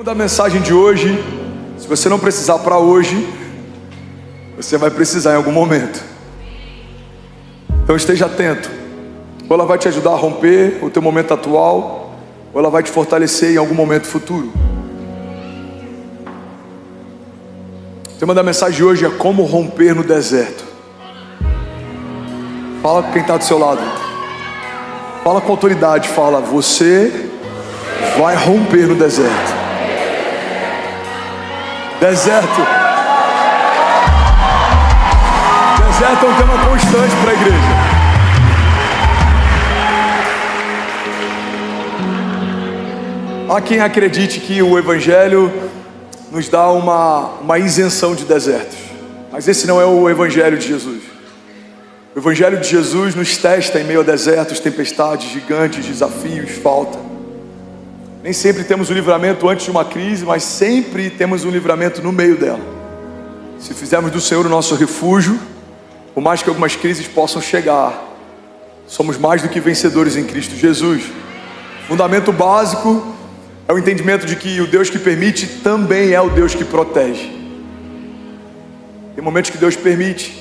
Da mensagem de hoje, se você não precisar para hoje, você vai precisar em algum momento. Então esteja atento. Ou ela vai te ajudar a romper o teu momento atual, ou ela vai te fortalecer em algum momento futuro. O tema da mensagem de hoje é como romper no deserto. Fala com quem está do seu lado. Fala com autoridade, fala: você vai romper no deserto. Deserto. Deserto é um tema constante para a igreja. Há quem acredite que o Evangelho nos dá uma isenção de desertos. Mas esse não é o Evangelho de Jesus. O Evangelho de Jesus nos testa em meio a desertos, tempestades, gigantes, desafios, falta. Nem sempre temos um livramento antes de uma crise, mas sempre temos um livramento no meio dela. Se fizermos do Senhor o nosso refúgio, por mais que algumas crises possam chegar, somos mais do que vencedores em Cristo Jesus. O fundamento básico é o entendimento de que o Deus que permite também é o Deus que protege. Tem momentos que Deus permite,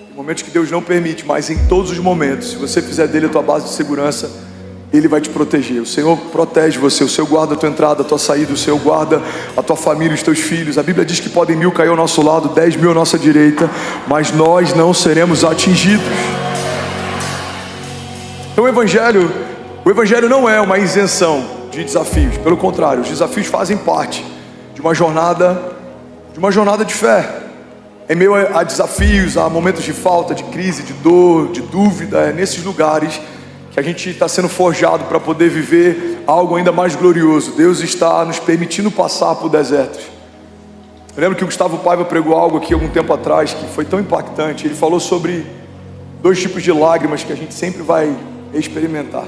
tem momentos que Deus não permite, mas em todos os momentos, se você fizer dele a tua base de segurança, Ele vai te proteger. O Senhor protege você. O Senhor guarda a tua entrada, a tua saída. O Senhor guarda a tua família, os teus filhos. A Bíblia diz que podem 1000 cair ao nosso lado, 10.000 à nossa direita, mas nós não seremos atingidos. Então o Evangelho não é uma isenção de desafios. Pelo contrário, os desafios fazem parte de uma jornada de fé. Em meio a desafios, a momentos de falta, de crise, de dor, de dúvida, é nesses lugares que a gente está sendo forjado para poder viver algo ainda mais glorioso. Deus está nos permitindo passar por desertos. Eu lembro que o Gustavo Paiva pregou algo aqui algum tempo atrás que foi tão impactante. Ele falou sobre 2 tipos de lágrimas que a gente sempre vai experimentar.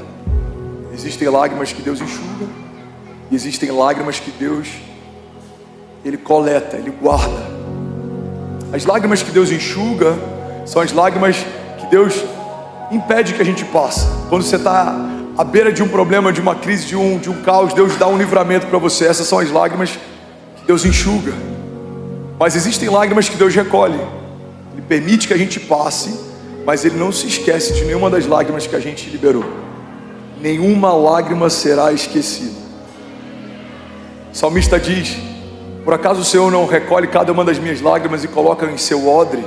Existem lágrimas que Deus enxuga, e existem lágrimas que Deus Ele coleta, Ele guarda. As lágrimas que Deus enxuga são as lágrimas que Deus impede que a gente passe. Quando você está à beira de um problema, de uma crise, de um caos, Deus dá um livramento para você. Essas são as lágrimas que Deus enxuga. Mas existem lágrimas que Deus recolhe. Ele permite que a gente passe, mas Ele não se esquece de nenhuma das lágrimas que a gente liberou. Nenhuma lágrima será esquecida. O salmista diz: por acaso o Senhor não recolhe cada uma das minhas lágrimas e coloca em seu odre?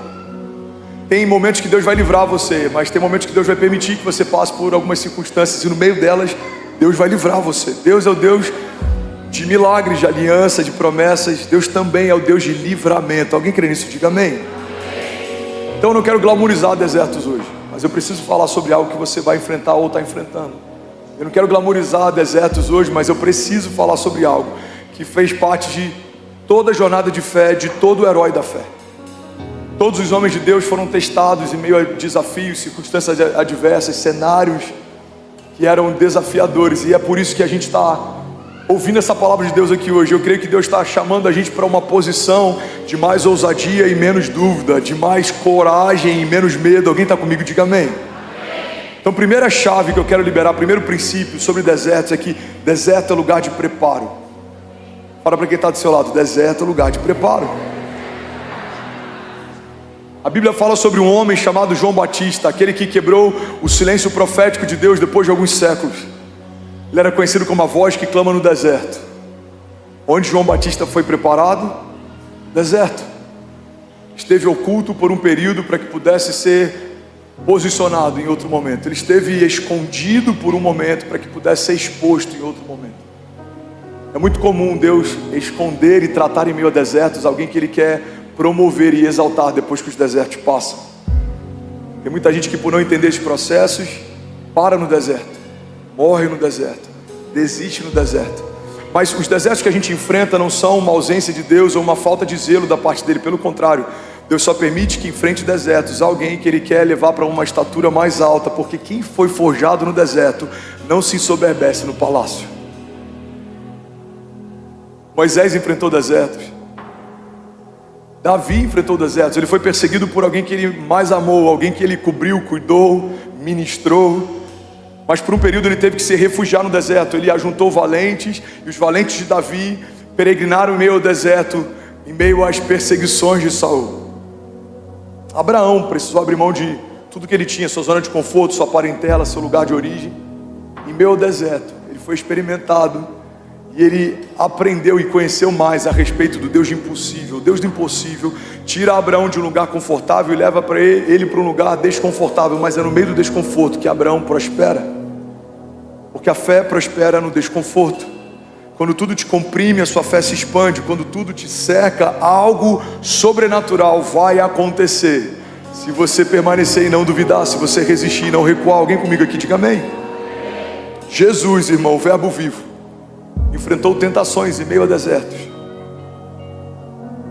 Tem momentos que Deus vai livrar você, mas tem momentos que Deus vai permitir que você passe por algumas circunstâncias, e no meio delas, Deus vai livrar você. Deus é o Deus de milagres, de aliança, de promessas. Deus também é o Deus de livramento. Alguém crê nisso? Diga amém. Então eu não quero glamourizar desertos hoje, mas eu preciso falar sobre algo que você vai enfrentar ou está enfrentando. Eu não quero glamourizar desertos hoje, mas eu preciso falar sobre algo que fez parte de toda a jornada de fé, de todo o herói da fé. Todos os homens de Deus foram testados em meio a desafios, circunstâncias adversas, cenários que eram desafiadores. E é por isso que a gente está ouvindo essa palavra de Deus aqui hoje. Eu creio que Deus está chamando a gente para uma posição de mais ousadia e menos dúvida, de mais coragem e menos medo. Alguém está comigo? Diga amém. Então, primeira chave que eu quero liberar, primeiro princípio sobre desertos é que deserto é lugar de preparo. Fala para quem está do seu lado: deserto é lugar de preparo. A Bíblia fala sobre um homem chamado João Batista, aquele que quebrou o silêncio profético de Deus depois de alguns séculos. Ele era conhecido como a voz que clama no deserto. Onde João Batista foi preparado? Deserto. Esteve oculto por um período para que pudesse ser posicionado em outro momento. Ele esteve escondido por um momento para que pudesse ser exposto em outro momento. É muito comum Deus esconder e tratar em meio a desertos alguém que Ele quer promover e exaltar depois que os desertos passam. Tem muita gente que, por não entender esses processos, para no deserto, morre no deserto, desiste no deserto. Mas os desertos que a gente enfrenta não são uma ausência de Deus ou uma falta de zelo da parte dele. Pelo contrário, Deus só permite que enfrente desertos alguém que Ele quer levar para uma estatura mais alta, porque quem foi forjado no deserto não se ensoberbece no palácio. Moisés enfrentou desertos. Davi enfrentou desertos. Ele foi perseguido por alguém que ele mais amou, alguém que ele cobriu, cuidou, ministrou. mas por um período ele teve que se refugiar no deserto. Ele ajuntou valentes, e os valentes de Davi peregrinaram em meio ao deserto, em meio às perseguições de Saul. Abraão precisou abrir mão de tudo que ele tinha, sua zona de conforto, sua parentela, seu lugar de origem, em meio ao deserto. Ele foi experimentado e ele aprendeu e conheceu mais a respeito do Deus do impossível. O Deus do impossível tira Abraão de um lugar confortável e leva para ele para um lugar desconfortável, mas é no meio do desconforto que Abraão prospera, porque a fé prospera no desconforto. Quando tudo te comprime, a sua fé se expande. Quando tudo te cerca, algo sobrenatural vai acontecer, se você permanecer e não duvidar, se você resistir e não recuar. Alguém comigo aqui, diga amém. Jesus, irmão, o verbo vivo, enfrentou tentações em meio a desertos.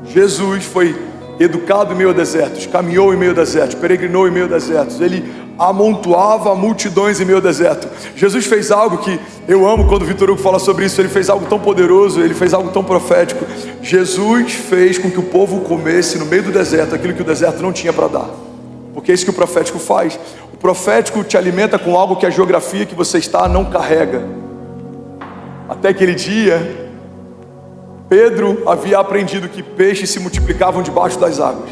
Jesus foi educado em meio a desertos, caminhou em meio a desertos, peregrinou em meio a desertos. Ele amontoava multidões em meio ao deserto. Jesus fez algo que eu amo quando o Vitor Hugo fala sobre isso. Ele fez algo tão poderoso, ele fez algo tão profético. Jesus fez com que o povo comesse no meio do deserto aquilo que o deserto não tinha para dar, porque é isso que o profético faz. O profético te alimenta com algo que a geografia que você está não carrega. Até aquele dia, Pedro havia aprendido que peixes se multiplicavam debaixo das águas.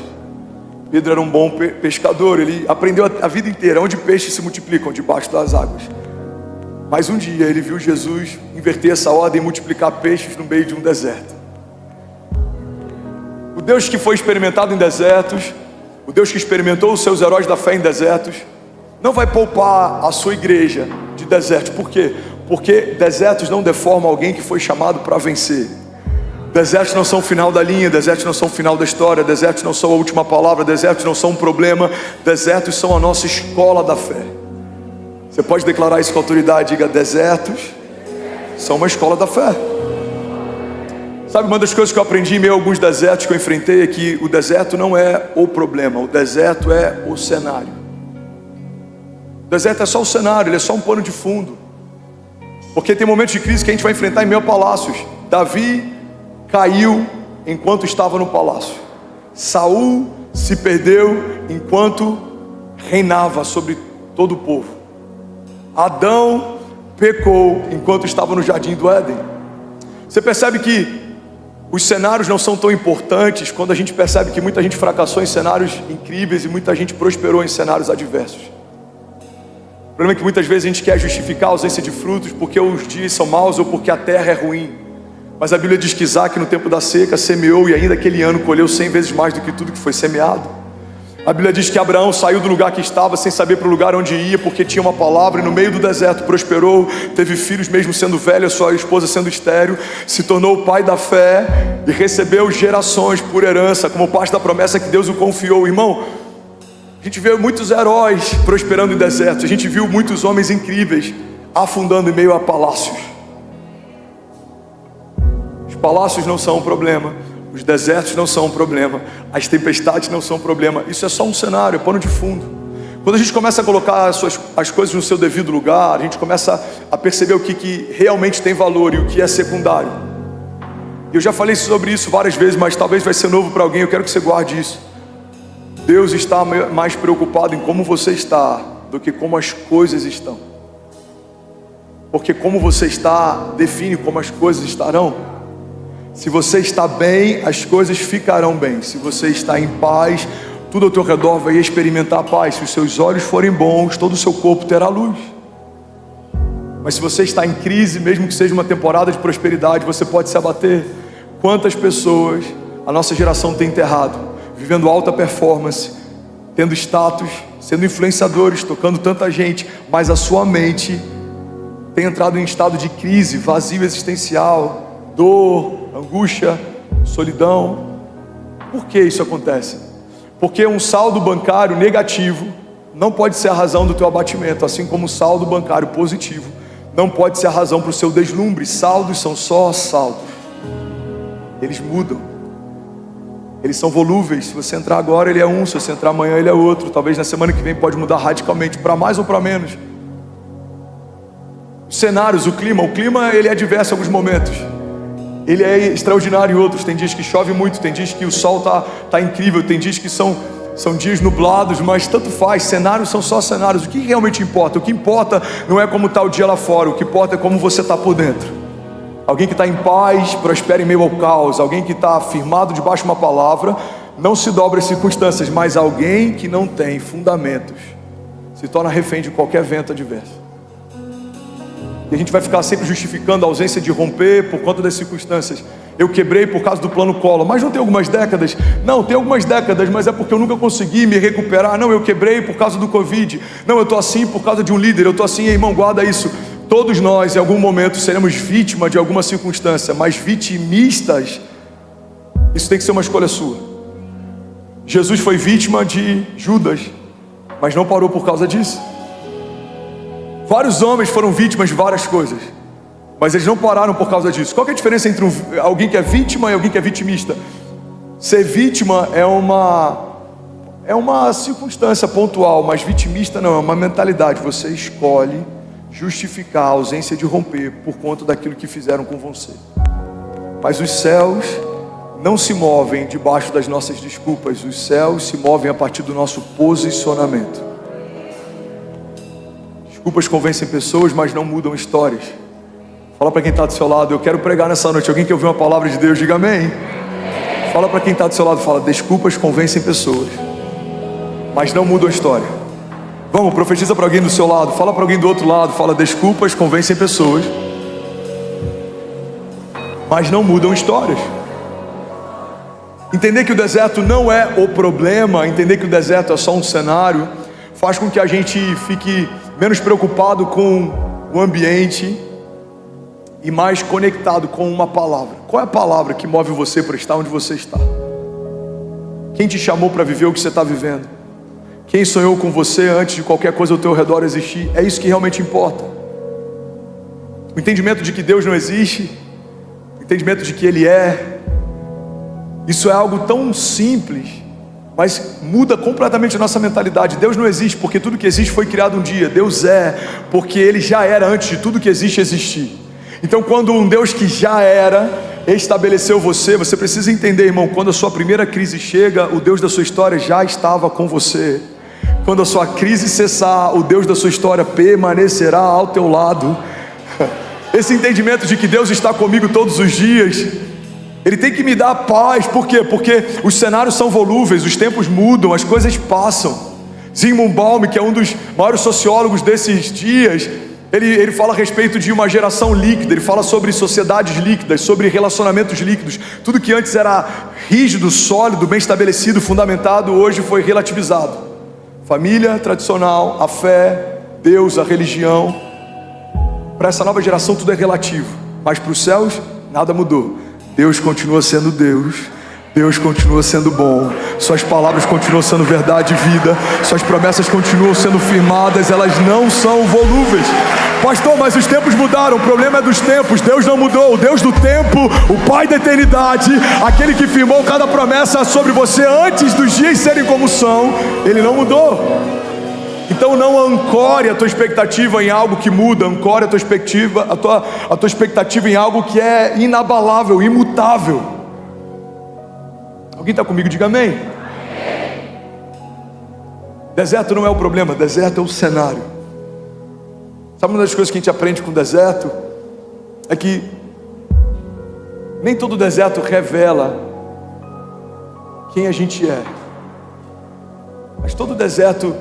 Pedro era um bom pescador, ele aprendeu a vida inteira onde peixes se multiplicam, debaixo das águas. Mas um dia ele viu Jesus inverter essa ordem e multiplicar peixes no meio de um deserto. O Deus que foi experimentado em desertos, o Deus que experimentou os seus heróis da fé em desertos, não vai poupar a sua igreja de desertos. Por quê? Porque desertos não deformam alguém que foi chamado para vencer. Desertos não são o final da linha, desertos não são o final da história, desertos não são a última palavra, desertos não são um problema, desertos são a nossa escola da fé. Você pode declarar isso com autoridade, diga: desertos são uma escola da fé. Sabe, uma das coisas que eu aprendi em meio a alguns desertos que eu enfrentei é que o deserto não é o problema, o deserto é o cenário. O deserto é só o cenário, ele é só um pano de fundo. Porque tem momentos de crise que a gente vai enfrentar em meio a palácios. Davi caiu enquanto estava no palácio. Saul se perdeu enquanto reinava sobre todo o povo. Adão pecou enquanto estava no jardim do Éden. Você percebe que os cenários não são tão importantes quando a gente percebe que muita gente fracassou em cenários incríveis e muita gente prosperou em cenários adversos. O problema é que muitas vezes a gente quer justificar a ausência de frutos porque os dias são maus ou porque a terra é ruim. Mas a Bíblia diz que Isaac, no tempo da seca, semeou e ainda aquele ano colheu 100 vezes mais do que tudo que foi semeado. A Bíblia diz que Abraão saiu do lugar que estava sem saber para o lugar onde ia, porque tinha uma palavra, e no meio do deserto prosperou, teve filhos mesmo sendo velho, a sua esposa sendo estéril, se tornou o pai da fé e recebeu gerações por herança, como parte da promessa que Deus o confiou. Irmão, a gente vê muitos heróis prosperando em desertos, a gente viu muitos homens incríveis afundando em meio a palácios. Os palácios não são um problema, os desertos não são um problema, as tempestades não são um problema. Isso é só um cenário, é pano de fundo. Quando a gente começa a colocar as coisas no seu devido lugar, a gente começa a perceber o que realmente tem valor e o que é secundário. Eu já falei sobre isso várias vezes, mas talvez vai ser novo para alguém. Eu quero que você guarde isso. Deus está mais preocupado em como você está do que como as coisas estão. Porque como você está define como as coisas estarão. Se você está bem, as coisas ficarão bem. Se você está em paz, tudo ao teu redor vai experimentar a paz. Se os seus olhos forem bons, todo o seu corpo terá luz. Mas se você está em crise, mesmo que seja uma temporada de prosperidade, você pode se abater. Quantas pessoas a nossa geração tem enterrado, vivendo alta performance, tendo status, sendo influenciadores, tocando tanta gente, mas a sua mente tem entrado em estado de crise, vazio existencial, dor, angústia, solidão. Por que isso acontece? Porque um saldo bancário negativo não pode ser a razão do teu abatimento, assim como um saldo bancário positivo não pode ser a razão para o seu deslumbre. Saldos são só saldos, eles mudam, eles são volúveis. Se você entrar agora ele é um, se você entrar amanhã ele é outro, talvez na semana que vem pode mudar radicalmente, para mais ou para menos. Os cenários, o clima ele é diverso em alguns momentos, ele é extraordinário em outros. Tem dias que chove muito, tem dias que o sol tá incrível, tem dias que são são dias nublados, mas tanto faz, cenários são só cenários. O que realmente importa? O que importa não é como está o dia lá fora, o que importa é como você está por dentro. Alguém que está em paz, prospera em meio ao caos. Alguém que está firmado debaixo de uma palavra, não se dobra às circunstâncias. Mas alguém que não tem fundamentos, se torna refém de qualquer vento adverso. E a gente vai ficar sempre justificando a ausência de romper por conta das circunstâncias. Eu quebrei por causa do plano Collor, mas não tem algumas décadas? Não, tem algumas décadas, mas é porque eu nunca consegui me recuperar. Não, eu quebrei por causa do Covid. Não, eu estou assim por causa de um líder. Eu estou assim, irmão, guarda isso. Todos nós, em algum momento, seremos vítima de alguma circunstância, mas vitimistas, isso tem que ser uma escolha sua. Jesus foi vítima de Judas, mas não parou por causa disso. Vários homens foram vítimas de várias coisas, mas eles não pararam por causa disso. Qual que é a diferença entre alguém que é vítima e alguém que é vitimista? Ser vítima é uma circunstância pontual, mas vitimista não, é uma mentalidade. Você escolhe justificar a ausência de romper por conta daquilo que fizeram com você. Mas os céus não se movem debaixo das nossas desculpas. Os céus se movem a partir do nosso posicionamento. Desculpas convencem pessoas, mas não mudam histórias. Fala para quem está do seu lado, eu quero pregar nessa noite. Alguém que ouviu uma palavra de Deus, diga amém. Fala para quem está do seu lado, fala, desculpas convencem pessoas, mas não mudam a história. Vamos, profetiza para alguém do seu lado, fala para alguém do outro lado, fala, desculpas convencem pessoas, mas não mudam histórias. Entender que o deserto não é o problema, entender que o deserto é só um cenário, faz com que a gente fique menos preocupado com o ambiente e mais conectado com uma palavra. Qual é a palavra que move você para estar onde você está? Quem te chamou para viver o que você está vivendo? Quem sonhou com você antes de qualquer coisa ao teu redor existir? É isso que realmente importa. O entendimento de que Deus não existe, o entendimento de que Ele é, isso é algo tão simples, mas muda completamente a nossa mentalidade. Deus não existe porque tudo que existe foi criado um dia. Deus é porque Ele já era antes de tudo que existe existir. Então quando um Deus que já era estabeleceu você, você precisa entender, irmão, quando a sua primeira crise chega, o Deus da sua história já estava com você. Quando a sua crise cessar, o Deus da sua história permanecerá ao teu lado. Esse entendimento de que Deus está comigo todos os dias, Ele tem que me dar paz. Por quê? Porque os cenários são volúveis, os tempos mudam, as coisas passam. Zygmunt Bauman, que é um dos maiores sociólogos desses dias, ele fala a respeito de uma geração líquida. Ele fala sobre sociedades líquidas, sobre relacionamentos líquidos. Tudo que antes era rígido, sólido, bem estabelecido, fundamentado, hoje foi relativizado. Família tradicional, a fé, Deus, a religião. Para essa nova geração tudo é relativo, mas para os céus nada mudou. Deus continua sendo Deus, Deus continua sendo bom, suas palavras continuam sendo verdade e vida, suas promessas continuam sendo firmadas, elas não são volúveis. Pastor, mas os tempos mudaram. O problema é dos tempos. Deus não mudou. O Deus do tempo, o Pai da eternidade, aquele que firmou cada promessa sobre você antes dos dias serem como são, Ele não mudou. Então não ancore a tua expectativa em algo que muda. Ancore a tua expectativa em algo que é inabalável, imutável. Alguém está comigo? Diga amém. Deserto não é o problema, deserto é o cenário. Sabe uma das coisas que a gente aprende com o deserto? É que nem todo deserto revela quem a gente é, mas todo deserto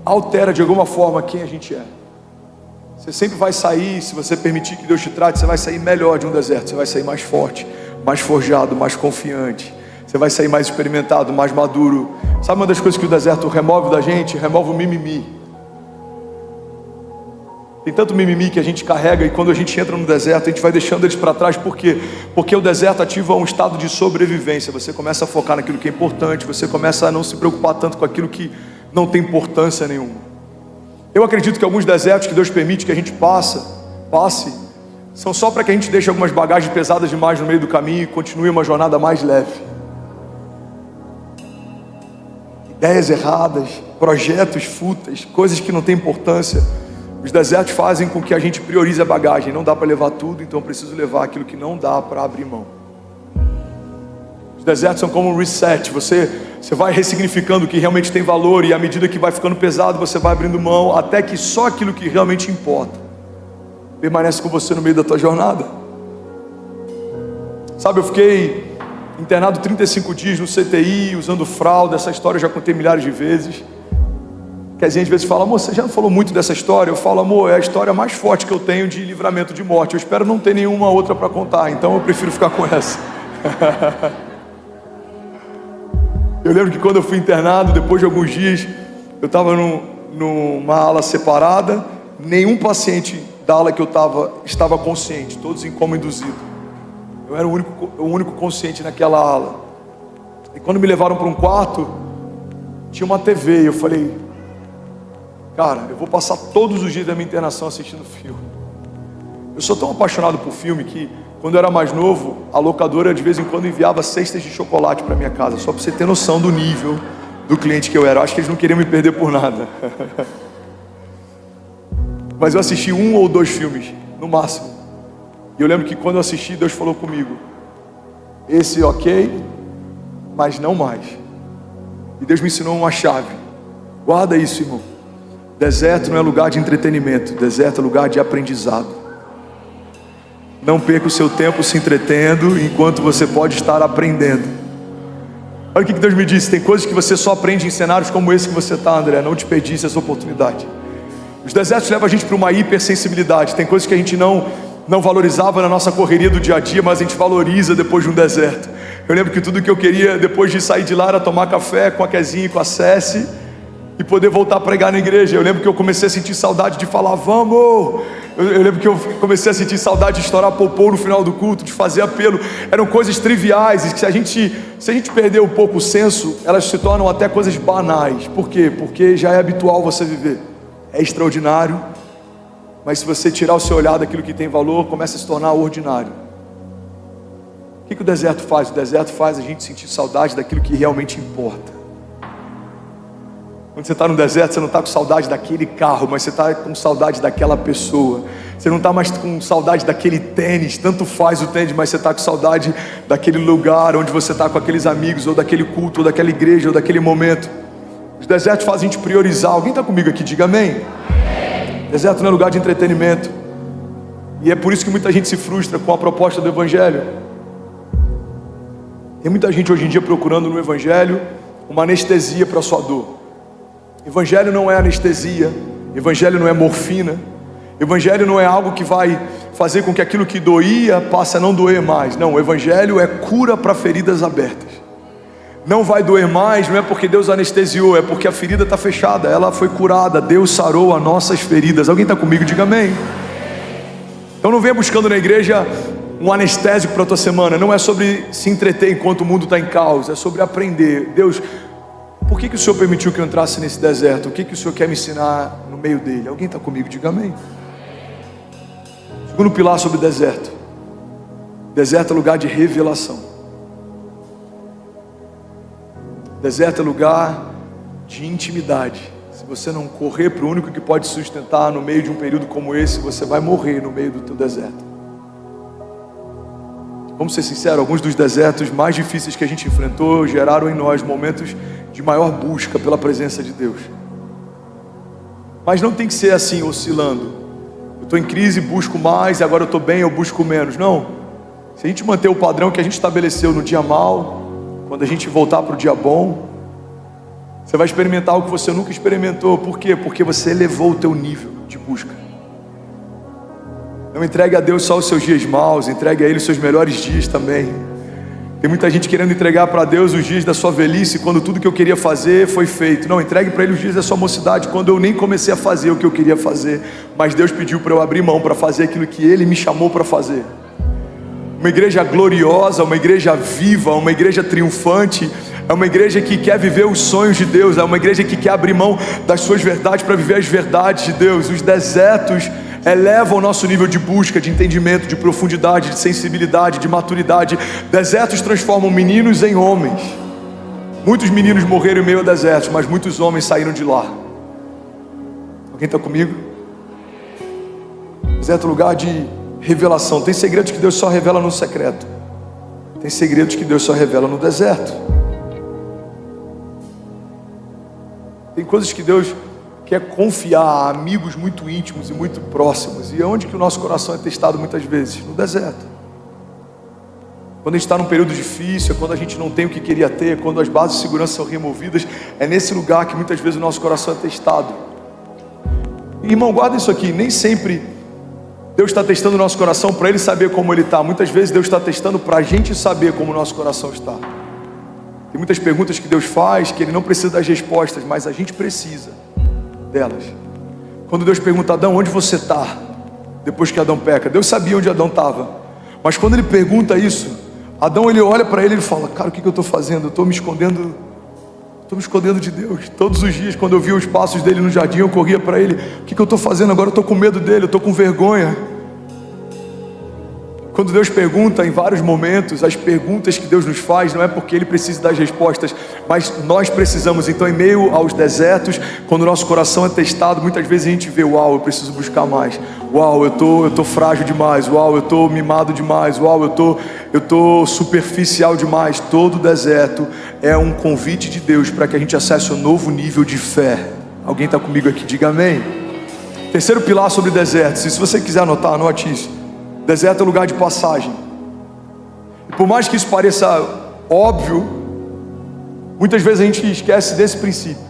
altera de alguma forma quem a gente é. Você sempre vai sair, se você permitir que Deus te trate, você vai sair melhor de um deserto. Você vai sair mais forte, mais forjado, mais confiante. Você vai sair mais experimentado, mais maduro. Sabe uma das coisas que o deserto remove da gente? Remove o mimimi. Tem tanto mimimi que a gente carrega, e quando a gente entra no deserto, a gente vai deixando eles para trás. Por quê? Porque o deserto ativa um estado de sobrevivência. Você começa a focar naquilo que é importante, você começa a não se preocupar tanto com aquilo que não tem importância nenhuma. Eu acredito que alguns desertos que Deus permite que a gente passe, são só para que a gente deixe algumas bagagens pesadas demais no meio do caminho e continue uma jornada mais leve. Ideias erradas, projetos fúteis, coisas que não têm importância. Os desertos fazem com que a gente priorize a bagagem. Não dá para levar tudo, então eu preciso levar aquilo que não dá para abrir mão. Os Os desertos são como um reset. Você vai ressignificando o que realmente tem valor, e à medida que vai ficando pesado, você vai abrindo mão, até que só aquilo que realmente importa permanece com você no meio da tua jornada. Sabe, eu fiquei internado 35 dias no CTI, usando fralda. Essa história eu já contei milhares de vezes. Kezinha às vezes fala: amor, você já não falou muito dessa história? Eu falo: amor, é a história mais forte que eu tenho de livramento de morte. Eu espero não ter nenhuma outra para contar, então eu prefiro ficar com essa. Eu lembro que quando eu fui internado, depois de alguns dias, eu estava numa ala separada. Nenhum paciente da ala que eu estava consciente, todos em coma induzido. Eu era o único consciente naquela ala. E quando me levaram para um quarto, tinha uma TV, e eu falei: cara, eu vou passar todos os dias da minha internação assistindo filme. Eu sou tão apaixonado por filme que, quando eu era mais novo, a locadora de vez em quando enviava cestas de chocolate para minha casa, só para você ter noção do nível do cliente que eu era. Eu acho que eles não queriam me perder por nada. Mas eu assisti 1 ou 2 filmes, no máximo. E eu lembro que quando eu assisti, Deus falou comigo: esse ok, mas não mais. E Deus me ensinou uma chave. Guarda isso, irmão. Deserto não é lugar de entretenimento, deserto é lugar de aprendizado. Não perca o seu tempo se entretendo, enquanto você pode estar aprendendo. Olha o que Deus me disse: tem coisas que você só aprende em cenários como esse que você está, André. Não desperdice essa oportunidade. Os desertos levam a gente para uma hipersensibilidade. Tem coisas que a gente não valorizava na nossa correria do dia a dia, mas a gente valoriza depois de um deserto. Eu lembro que tudo que eu queria depois de sair de lá era tomar café com a Kezinha e com a Cessi e poder voltar a pregar na igreja. Eu lembro que eu comecei a sentir saudade de falar: vamos! Eu lembro que eu comecei a sentir saudade de estourar popô no final do culto, de fazer apelo. Eram coisas triviais, e que se a gente perder um pouco o senso, elas se tornam até coisas banais. Por quê? Porque já é habitual você viver. É extraordinário, mas se você tirar o seu olhar daquilo que tem valor, começa a se tornar ordinário. O que o deserto faz? O deserto faz a gente sentir saudade daquilo que realmente importa. Quando você está no deserto, você não está com saudade daquele carro, mas você está com saudade daquela pessoa. Você não está mais com saudade daquele tênis, tanto faz o tênis, mas você está com saudade daquele lugar onde você está com aqueles amigos, ou daquele culto, ou daquela igreja, ou daquele momento. Os desertos fazem a gente priorizar. Alguém está comigo aqui? Diga amém. Deserto não é lugar de entretenimento. E é por isso que muita gente se frustra com a proposta do Evangelho. Tem muita gente hoje em dia procurando no Evangelho uma anestesia para a sua dor. Evangelho não é anestesia. Evangelho não é morfina. Evangelho não é algo que vai fazer com que aquilo que doía passe a não doer mais. Não, o Evangelho é cura para feridas abertas. Não vai doer mais, não é porque Deus anestesiou, é porque a ferida está fechada, ela foi curada. Deus sarou as nossas feridas. Alguém está comigo? Diga amém. Então não venha buscando na igreja um anestésico para a tua semana. Não é sobre se entreter enquanto o mundo está em caos, é sobre aprender. Deus, por que o Senhor permitiu que eu entrasse nesse deserto? O que o Senhor quer me ensinar no meio dele? Alguém está comigo? Diga amém. Segundo pilar sobre o deserto. Deserto é lugar de revelação. Deserto é lugar de intimidade. Se você não correr para o único que pode sustentar no meio de um período como esse, você vai morrer no meio do teu deserto. Vamos ser sinceros, alguns dos desertos mais difíceis que a gente enfrentou geraram em nós momentos de maior busca pela presença de Deus. Mas não tem que ser assim, oscilando. Eu estou em crise, busco mais, agora eu estou bem, eu busco menos. Não. Se a gente manter o padrão que a gente estabeleceu no dia mau, quando a gente voltar para o dia bom, você vai experimentar algo que você nunca experimentou. Por quê? Porque você elevou o teu nível de busca. Não entregue a Deus só os seus dias maus, entregue a Ele os seus melhores dias também. Tem muita gente querendo entregar para Deus os dias da sua velhice, quando tudo que eu queria fazer foi feito. Não, entregue para Ele os dias da sua mocidade, quando eu nem comecei a fazer o que eu queria fazer, mas Deus pediu para eu abrir mão para fazer aquilo que Ele me chamou para fazer. Uma igreja gloriosa, uma igreja viva, uma igreja triunfante, é uma igreja que quer viver os sonhos de Deus, é uma igreja que quer abrir mão das suas verdades para viver as verdades de Deus. Os desertos elevam o nosso nível de busca, de entendimento, de profundidade, de sensibilidade, de maturidade. Desertos transformam meninos em homens. Muitos meninos morreram em meio a desertos, mas muitos homens saíram de lá. Alguém está comigo? Deserto é lugar de revelação. Tem segredos que Deus só revela no secreto. Tem segredos que Deus só revela no deserto. Tem coisas que Deus quer confiar a amigos muito íntimos e muito próximos. E é onde que o nosso coração é testado muitas vezes? No deserto. Quando a gente está num período difícil, é quando a gente não tem o que queria ter, quando as bases de segurança são removidas, é nesse lugar que muitas vezes o nosso coração é testado. E, irmão, guarda isso aqui, nem sempre Deus está testando o nosso coração para Ele saber como Ele está. Muitas vezes Deus está testando para a gente saber como o nosso coração está. Tem muitas perguntas que Deus faz que Ele não precisa das respostas, mas a gente precisa delas. Quando Deus pergunta a Adão, onde você está? Depois que Adão peca, Deus sabia onde Adão estava. Mas quando Ele pergunta isso, Adão, ele olha para ele e fala, cara, o que eu estou fazendo? Eu estou me escondendo de Deus. Todos os dias, quando eu via os passos dele no jardim, eu corria para ele, o que eu estou fazendo agora? Eu estou com medo dele, eu estou com vergonha. Quando Deus pergunta, em vários momentos, as perguntas que Deus nos faz, não é porque Ele precisa das respostas, mas nós precisamos. Então, em meio aos desertos, quando o nosso coração é testado, muitas vezes a gente vê, uau, eu preciso buscar mais. Uau, eu tô frágil demais. Uau, eu tô mimado demais. Uau, eu tô superficial demais. Todo deserto é um convite de Deus para que a gente acesse um novo nível de fé. Alguém está comigo aqui? Diga amém. Terceiro pilar sobre desertos. Se você quiser anotar, anote isso. Deserto é lugar de passagem. E por mais que isso pareça óbvio, muitas vezes a gente esquece desse princípio.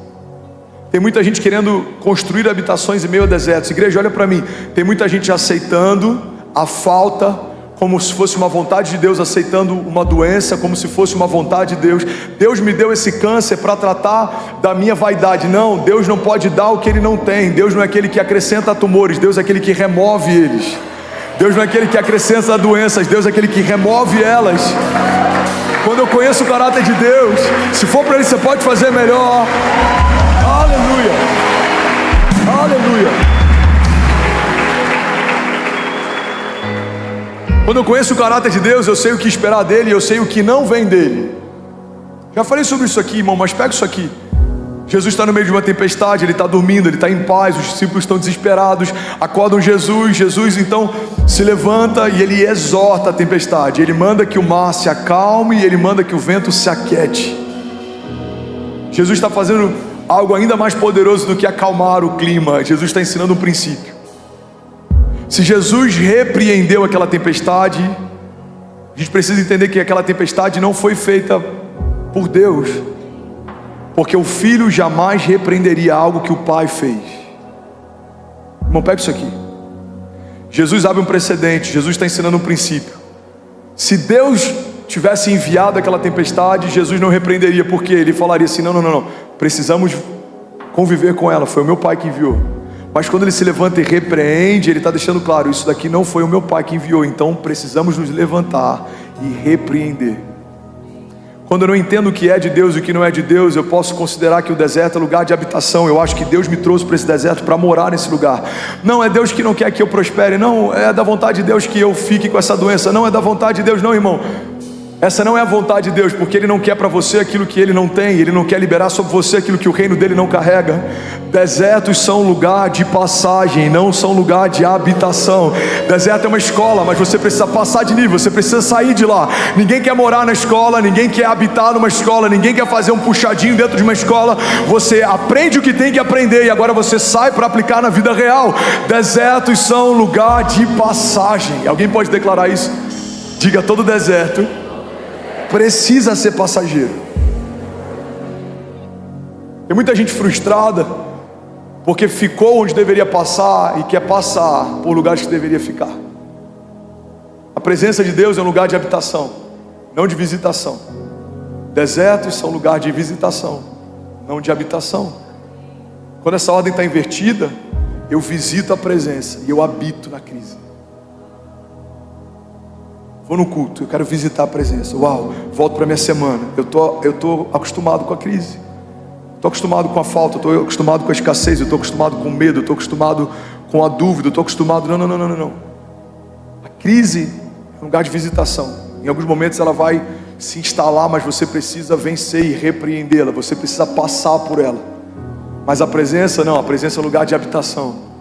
Tem muita gente querendo construir habitações em meio a desertos. Igreja, olha para mim. Tem muita gente aceitando a falta como se fosse uma vontade de Deus, aceitando uma doença como se fosse uma vontade de Deus. Deus me deu esse câncer para tratar da minha vaidade. Não, Deus não pode dar o que Ele não tem. Deus não é aquele que acrescenta tumores. Deus é aquele que remove eles. Deus não é aquele que acrescenta doenças, Deus é aquele que remove elas. Quando eu conheço o caráter de Deus, se for para Ele, você pode fazer melhor. Aleluia, aleluia. Quando eu conheço o caráter de Deus, eu sei o que esperar dEle, eu sei o que não vem dEle. Já falei sobre isso aqui, irmão, mas pega isso aqui. Jesus está no meio de uma tempestade, Ele está dormindo, Ele está em paz, os discípulos estão desesperados, acordam Jesus então se levanta e Ele exorta a tempestade, Ele manda que o mar se acalme e Ele manda que o vento se aquiete. Jesus está fazendo algo ainda mais poderoso do que acalmar o clima. Jesus está ensinando um princípio. Se Jesus repreendeu aquela tempestade, a gente precisa entender que aquela tempestade não foi feita por Deus, porque o filho jamais repreenderia algo que o pai fez. Irmão, pega isso aqui. Jesus abre um precedente, Jesus está ensinando um princípio. Se Deus tivesse enviado aquela tempestade, Jesus não repreenderia, porque Ele falaria assim, não, precisamos conviver com ela, foi o meu pai que enviou. Mas quando Ele se levanta e repreende, Ele está deixando claro, isso daqui não foi o meu pai que enviou, então precisamos nos levantar e repreender. Quando eu não entendo o que é de Deus e o que não é de Deus, eu posso considerar que o deserto é lugar de habitação. Eu acho que Deus me trouxe para esse deserto para morar nesse lugar. Não é Deus que não quer que eu prospere, não é da vontade de Deus que eu fique com essa doença, não é da vontade de Deus, não, irmão. Essa não é a vontade de Deus, porque Ele não quer para você aquilo que Ele não tem, Ele não quer liberar sobre você aquilo que o reino dEle não carrega. Desertos são lugar de passagem, não são lugar de habitação. Deserto é uma escola, mas você precisa passar de nível, você precisa sair de lá. Ninguém quer morar na escola, ninguém quer habitar numa escola, ninguém quer fazer um puxadinho dentro de uma escola. Você aprende o que tem que aprender e agora você sai para aplicar na vida real. Desertos são lugar de passagem. Alguém pode declarar isso? Diga, todo deserto precisa ser passageiro. Tem muita gente frustrada porque ficou onde deveria passar e quer passar por lugares que deveria ficar. A presença de Deus é um lugar de habitação, não de visitação. Desertos são lugar de visitação, não de habitação. Quando essa ordem está invertida, eu visito a presença e eu habito na crise. Vou no culto, eu quero visitar a presença. Uau, volto para minha semana. Eu tô acostumado com a crise. Estou acostumado com a falta, estou acostumado com a escassez, eu estou acostumado com o medo, eu estou acostumado com a dúvida, eu estou acostumado... Não. A crise é um lugar de visitação. Em alguns momentos ela vai se instalar, mas você precisa vencer e repreendê-la. Você precisa passar por ela. Mas a presença não, a presença é um lugar de habitação.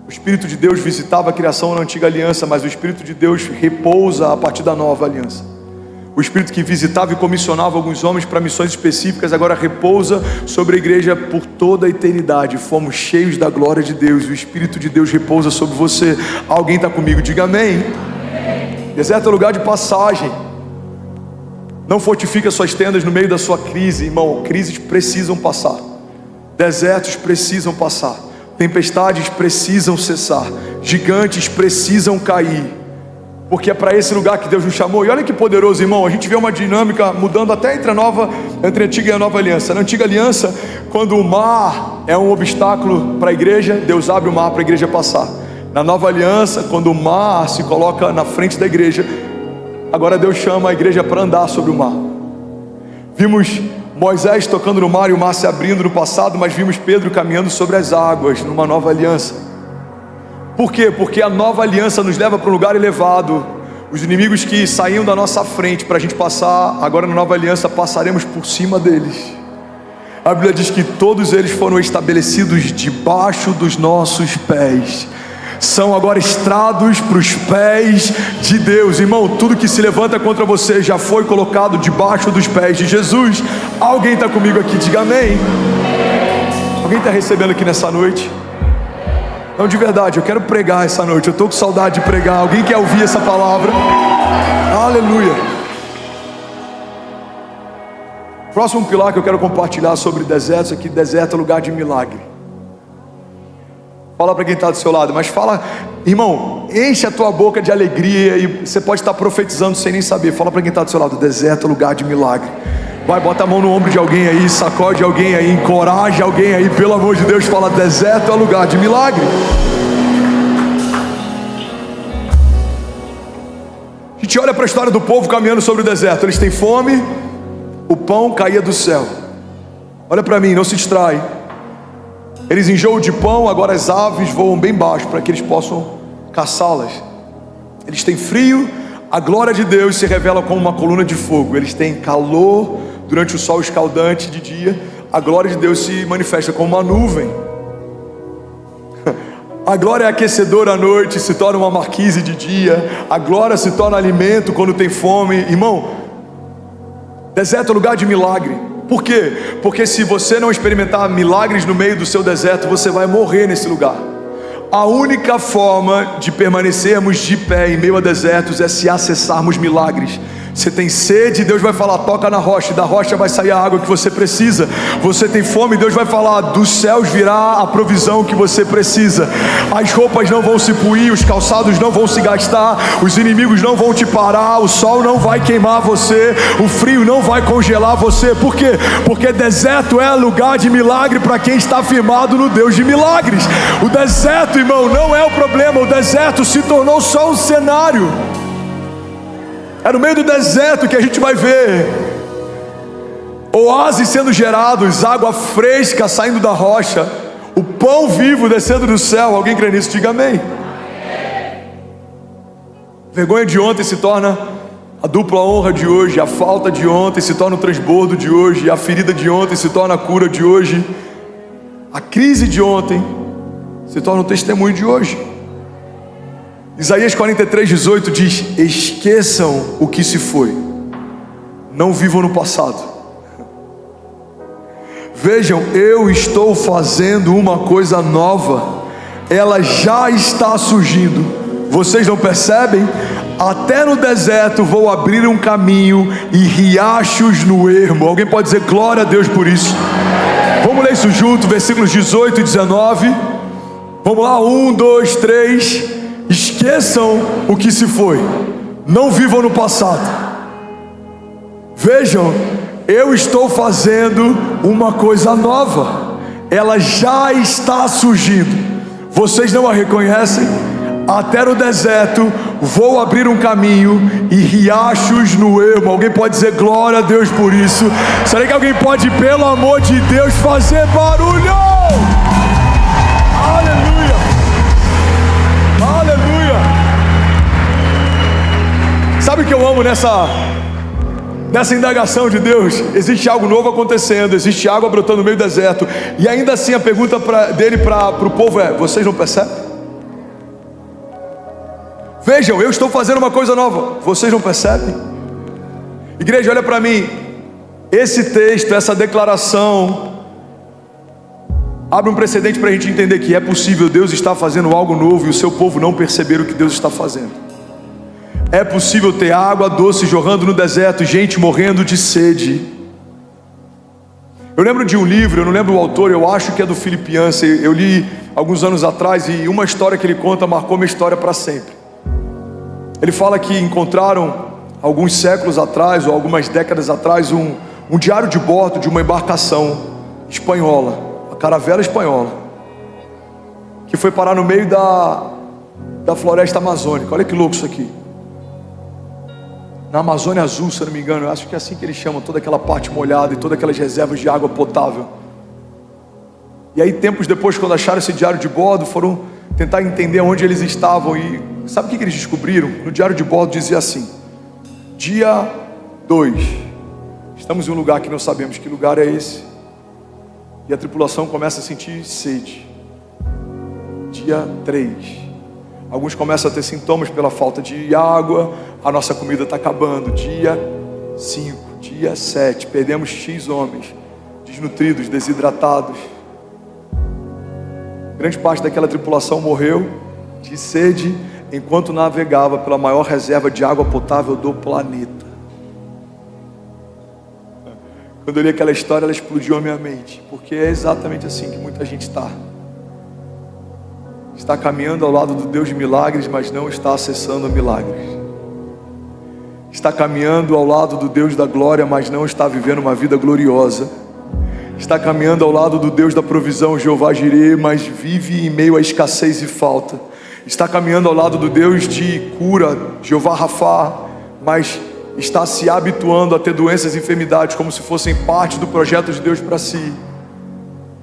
O Espírito de Deus visitava a criação na antiga aliança, mas o Espírito de Deus repousa a partir da nova aliança. O Espírito que visitava e comissionava alguns homens para missões específicas agora repousa sobre a igreja por toda a eternidade. Fomos cheios da glória de Deus. O Espírito de Deus repousa sobre você. Alguém está comigo? Diga amém. Deserto é lugar de passagem. Não fortifique as suas tendas no meio da sua crise, irmão. Crises precisam passar. Desertos precisam passar. Tempestades precisam cessar. Gigantes precisam cair. Porque é para esse lugar que Deus nos chamou. E olha que poderoso, irmão. A gente vê uma dinâmica mudando até entre a antiga e a nova aliança. Na antiga aliança, quando o mar é um obstáculo para a igreja, Deus abre o mar para a igreja passar. Na nova aliança, quando o mar se coloca na frente da igreja, agora Deus chama a igreja para andar sobre o mar. Vimos Moisés tocando no mar e o mar se abrindo no passado, mas vimos Pedro caminhando sobre as águas numa nova aliança. Por quê? Porque a nova aliança nos leva para um lugar elevado. Os inimigos que saíam da nossa frente para a gente passar, agora na nova aliança passaremos por cima deles. A Bíblia diz que todos eles foram estabelecidos debaixo dos nossos pés. São agora estrados para os pés de Deus. Irmão, tudo que se levanta contra você já foi colocado debaixo dos pés de Jesus. Alguém está comigo aqui? Diga amém. Alguém está recebendo aqui nessa noite? Não, de verdade, eu quero pregar essa noite. Eu estou com saudade de pregar. Alguém quer ouvir essa palavra? Aleluia. Próximo pilar que eu quero compartilhar sobre desertos aqui. Deserto é lugar de milagre. Fala para quem está do seu lado. Mas fala, irmão, enche a tua boca de alegria. E você pode estar profetizando sem nem saber. Fala para quem está do seu lado. Deserto é lugar de milagre. Vai, bota a mão no ombro de alguém aí, sacode alguém aí, encoraja alguém aí, pelo amor de Deus, fala: deserto é lugar de milagre. A gente olha para a história do povo caminhando sobre o deserto. Eles têm fome, o pão caía do céu. Olha para mim, não se distrai. Eles enjoam de pão, agora as aves voam bem baixo para que eles possam caçá-las. Eles têm frio, a glória de Deus se revela como uma coluna de fogo. Eles têm calor durante o sol escaldante de dia, a glória de Deus se manifesta como uma nuvem. A glória é aquecedora à noite, se torna uma marquise de dia. A glória se torna alimento quando tem fome. Irmão, deserto é lugar de milagre. Por quê? Porque se você não experimentar milagres no meio do seu deserto, você vai morrer nesse lugar. A única forma de permanecermos de pé em meio a desertos é se acessarmos milagres. Você tem sede, Deus vai falar: toca na rocha, e da rocha vai sair a água que você precisa. Você tem fome, Deus vai falar: dos céus virá a provisão que você precisa. As roupas não vão se puir, os calçados não vão se gastar, os inimigos não vão te parar, o sol não vai queimar você, o frio não vai congelar você. Por quê? Porque deserto é lugar de milagre para quem está firmado no Deus de milagres. O deserto, irmão, não é o problema. O deserto se tornou só um cenário. É no meio do deserto que a gente vai ver oásis sendo gerados, água fresca saindo da rocha, o pão vivo descendo do céu. Alguém crê nisso? Diga amém. Vergonha de ontem se torna a dupla honra de hoje. A falta de ontem se torna o transbordo de hoje. A ferida de ontem se torna a cura de hoje. A crise de ontem se torna o testemunho de hoje. Isaías 43:18 diz: esqueçam o que se foi, não vivam no passado. Vejam, eu estou fazendo uma coisa nova, ela já está surgindo. Vocês não percebem? Até no deserto vou abrir um caminho e riachos no ermo. Alguém pode dizer glória a Deus por isso? Vamos ler isso junto, versículos 18 e 19. Vamos lá, 1, 2, 3. Esqueçam o que se foi, não vivam no passado. Vejam, eu estou fazendo uma coisa nova, ela já está surgindo. Vocês não a reconhecem? Até no deserto vou abrir um caminho e riachos no ermo. Alguém pode dizer glória a Deus por isso? Será que alguém pode, pelo amor de Deus, fazer barulho? Aleluia! Aleluia! Sabe o que eu amo nessa indagação de Deus? Existe algo novo acontecendo, existe água brotando no meio do deserto, e ainda assim a pergunta dele para o povo é: vocês não percebem? Vejam, eu estou fazendo uma coisa nova, vocês não percebem? Igreja, olha para mim. Esse texto, essa declaração abre um precedente para a gente entender que é possível Deus estar fazendo algo novo e o seu povo não perceber o que Deus está fazendo. É possível ter água doce jorrando no deserto, gente morrendo de sede. Eu lembro de um livro, eu não lembro o autor, eu acho que é do Philip Yancey. Eu li alguns anos atrás e uma história que ele conta marcou minha história para sempre. Ele fala que encontraram alguns séculos atrás, ou algumas décadas atrás, um diário de bordo de uma embarcação espanhola, uma caravela espanhola, que foi parar no meio da floresta amazônica. Olha que louco isso aqui. Na Amazônia Azul, se eu não me engano, eu acho que é assim que eles chamam toda aquela parte molhada e todas aquelas reservas de água potável. E aí, tempos depois, quando acharam esse diário de bordo, foram tentar entender onde eles estavam. E sabe o que eles descobriram? No diário de bordo dizia assim: dia 2, estamos em um lugar que não sabemos que lugar é esse, e a tripulação começa a sentir sede. Dia 3, alguns começam a ter sintomas pela falta de água, a nossa comida está acabando. Dia 5, dia 7, perdemos X homens, desnutridos, desidratados. Grande parte daquela tripulação morreu de sede enquanto navegava pela maior reserva de água potável do planeta. Quando eu li aquela história, ela explodiu a minha mente, porque é exatamente assim que muita gente está caminhando ao lado do Deus de milagres, mas não está acessando milagres. Está caminhando ao lado do Deus da glória, mas não está vivendo uma vida gloriosa. Está caminhando ao lado do Deus da provisão, Jeová Jireh, mas vive em meio à escassez e falta. Está caminhando ao lado do Deus de cura, Jeová Rafá, mas está se habituando a ter doenças e enfermidades como se fossem parte do projeto de Deus para si.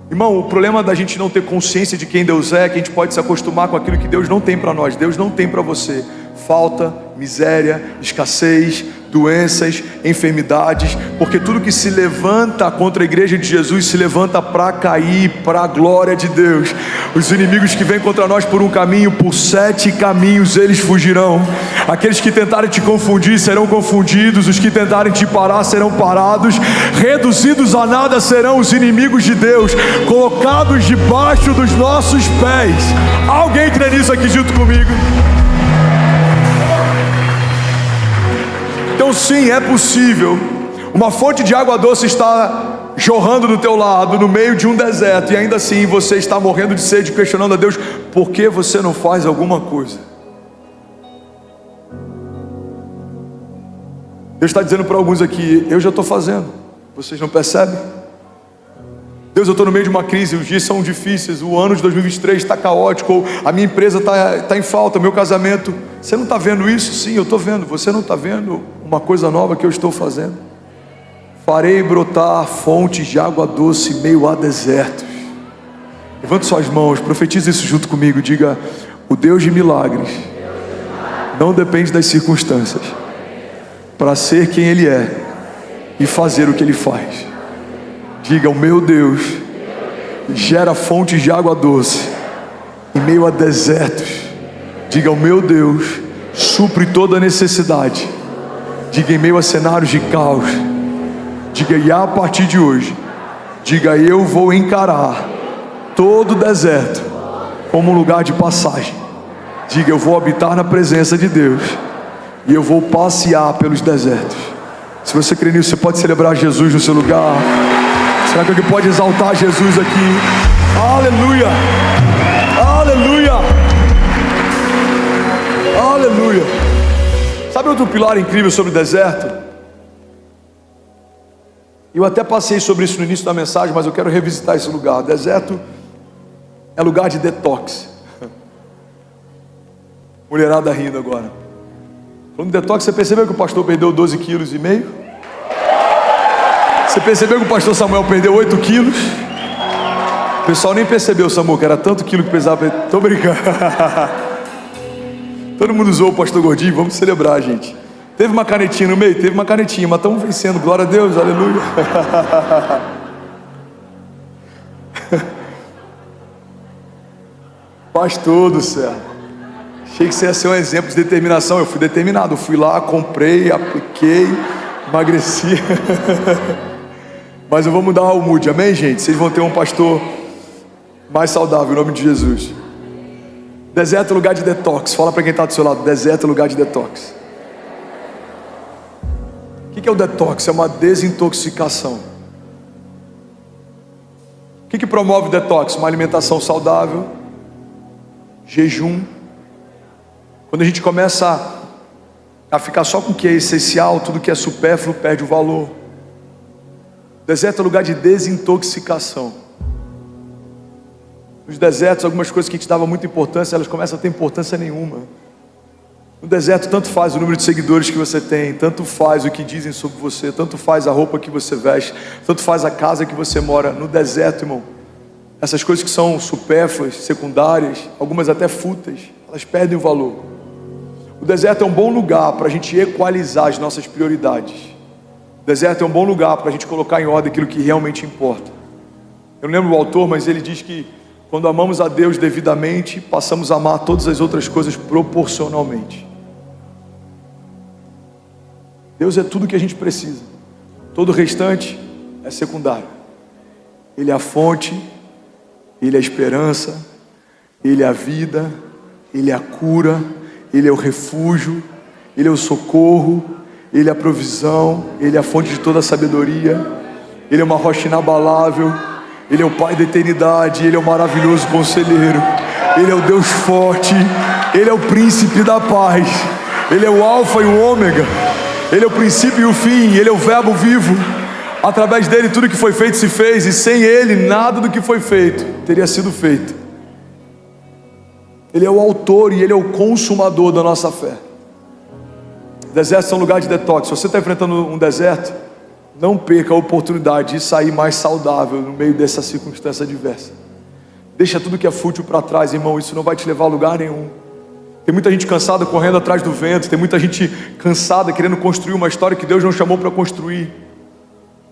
Irmão, o problema da gente não ter consciência de quem Deus é que a gente pode se acostumar com aquilo que Deus não tem para nós. Deus não tem para você falta, miséria, escassez, doenças, enfermidades, porque tudo que se levanta contra a igreja de Jesus se levanta para cair, para a glória de Deus. Os inimigos que vêm contra nós por um caminho, por 7 caminhos eles fugirão. Aqueles que tentarem te confundir serão confundidos, os que tentarem te parar serão parados, reduzidos a nada serão os inimigos de Deus, colocados debaixo dos nossos pés. Alguém crê nisso aqui junto comigo? Então sim, é possível. Uma fonte de água doce está jorrando do teu lado, no meio de um deserto, e ainda assim você está morrendo de sede, questionando a Deus, por que você não faz alguma coisa? Deus está dizendo para alguns aqui, eu já estou fazendo, vocês não percebem? Deus, eu estou no meio de uma crise, os dias são difíceis, o ano de 2023 está caótico, ou a minha empresa está em falta, meu casamento. Você não está vendo isso? Sim, eu estou vendo. Você não está vendo uma coisa nova que eu estou fazendo? Farei brotar fontes de água doce em meio a desertos. Levante suas mãos, profetize isso junto comigo. Diga, o Deus de milagres não depende das circunstâncias para ser quem Ele é e fazer o que Ele faz. Diga, o meu Deus gera fontes de água doce em meio a desertos. Diga, o meu Deus supre toda necessidade. Diga, em meio a cenários de caos. Diga, e a partir de hoje, diga, eu vou encarar todo o deserto como um lugar de passagem. Diga, eu vou habitar na presença de Deus e eu vou passear pelos desertos. Se você crê nisso, você pode celebrar Jesus no seu lugar. Será que alguém pode exaltar Jesus aqui? Aleluia! Aleluia! Aleluia! Sabe outro pilar incrível sobre o deserto? Eu até passei sobre isso no início da mensagem, mas eu quero revisitar esse lugar. O deserto é lugar de detox. Mulherada rindo agora. Falando de detox, você percebeu que o pastor perdeu 12,5 kg? Você percebeu que o pastor Samuel perdeu 8 quilos? O pessoal nem percebeu, Samuel, que era tanto quilo que precisava. Tô brincando. Todo mundo usou o pastor gordinho, vamos celebrar, gente. Teve uma canetinha no meio? Teve uma canetinha, mas estamos vencendo, glória a Deus, aleluia. Pastor do céu, achei que você ia ser um exemplo de determinação. Eu fui determinado, eu fui lá, comprei, apliquei, Emagreci. Mas eu vou mudar o mood, amém, gente? Vocês vão ter um pastor mais saudável, em nome de Jesus. Deserto é lugar de detox. Fala para quem está do seu lado, deserto é lugar de detox. O que é o detox? É uma desintoxicação. O que promove o detox? Uma alimentação saudável, jejum. Quando a gente começa a ficar só com o que é essencial, tudo que é supérfluo perde o valor. O deserto é lugar de desintoxicação. Nos desertos, algumas coisas que a gente dava muita importância, elas começam a ter importância nenhuma. No deserto, tanto faz o número de seguidores que você tem, tanto faz o que dizem sobre você, tanto faz a roupa que você veste, tanto faz a casa que você mora. No deserto, irmão, essas coisas que são supérfluas, secundárias, algumas até fúteis, elas perdem o valor. O deserto é um bom lugar para a gente equalizar as nossas prioridades. O deserto é um bom lugar para a gente colocar em ordem aquilo que realmente importa. Eu não lembro o autor, mas ele diz que quando amamos a Deus devidamente, passamos a amar todas as outras coisas proporcionalmente. Deus é tudo que a gente precisa. Todo o restante é secundário. Ele é a fonte, Ele é a esperança, Ele é a vida, Ele é a cura, Ele é o refúgio, Ele é o socorro, Ele é a provisão, Ele é a fonte de toda a sabedoria, Ele é uma rocha inabalável, Ele é o Pai da eternidade, Ele é o maravilhoso conselheiro, Ele é o Deus forte, Ele é o príncipe da paz, Ele é o alfa e o ômega, Ele é o princípio e o fim, Ele é o verbo vivo. Através dele tudo que foi feito se fez, e sem Ele nada do que foi feito teria sido feito. Ele é o autor e Ele é o consumador da nossa fé. Desertos são um lugar de detox. Se você está enfrentando um deserto, não perca a oportunidade de sair mais saudável no meio dessa circunstância adversa. Deixa tudo que é fútil para trás, irmão. Isso não vai te levar a lugar nenhum. Tem muita gente cansada correndo atrás do vento. Tem muita gente cansada querendo construir uma história que Deus não chamou para construir.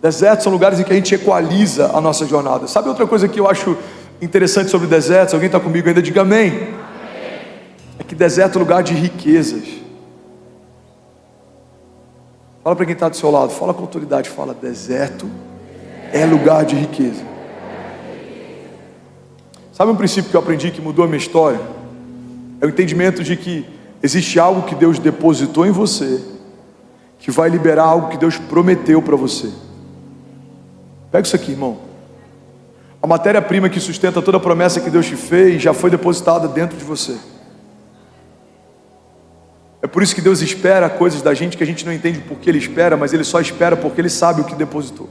Desertos são lugares em que a gente equaliza a nossa jornada. Sabe outra coisa que eu acho interessante sobre desertos? Alguém está comigo ainda? Diga amém. Amém. É que deserto é lugar de riquezas. Fala para quem está do seu lado, fala com autoridade, fala: deserto é lugar de riqueza. Sabe um princípio que eu aprendi que mudou a minha história? É o entendimento de que existe algo que Deus depositou em você, que vai liberar algo que Deus prometeu para você. Pega isso aqui, irmão. A matéria-prima que sustenta toda a promessa que Deus te fez já foi depositada dentro de você. É por isso que Deus espera coisas da gente que a gente não entende porque Ele espera, mas Ele só espera porque Ele sabe o que depositou.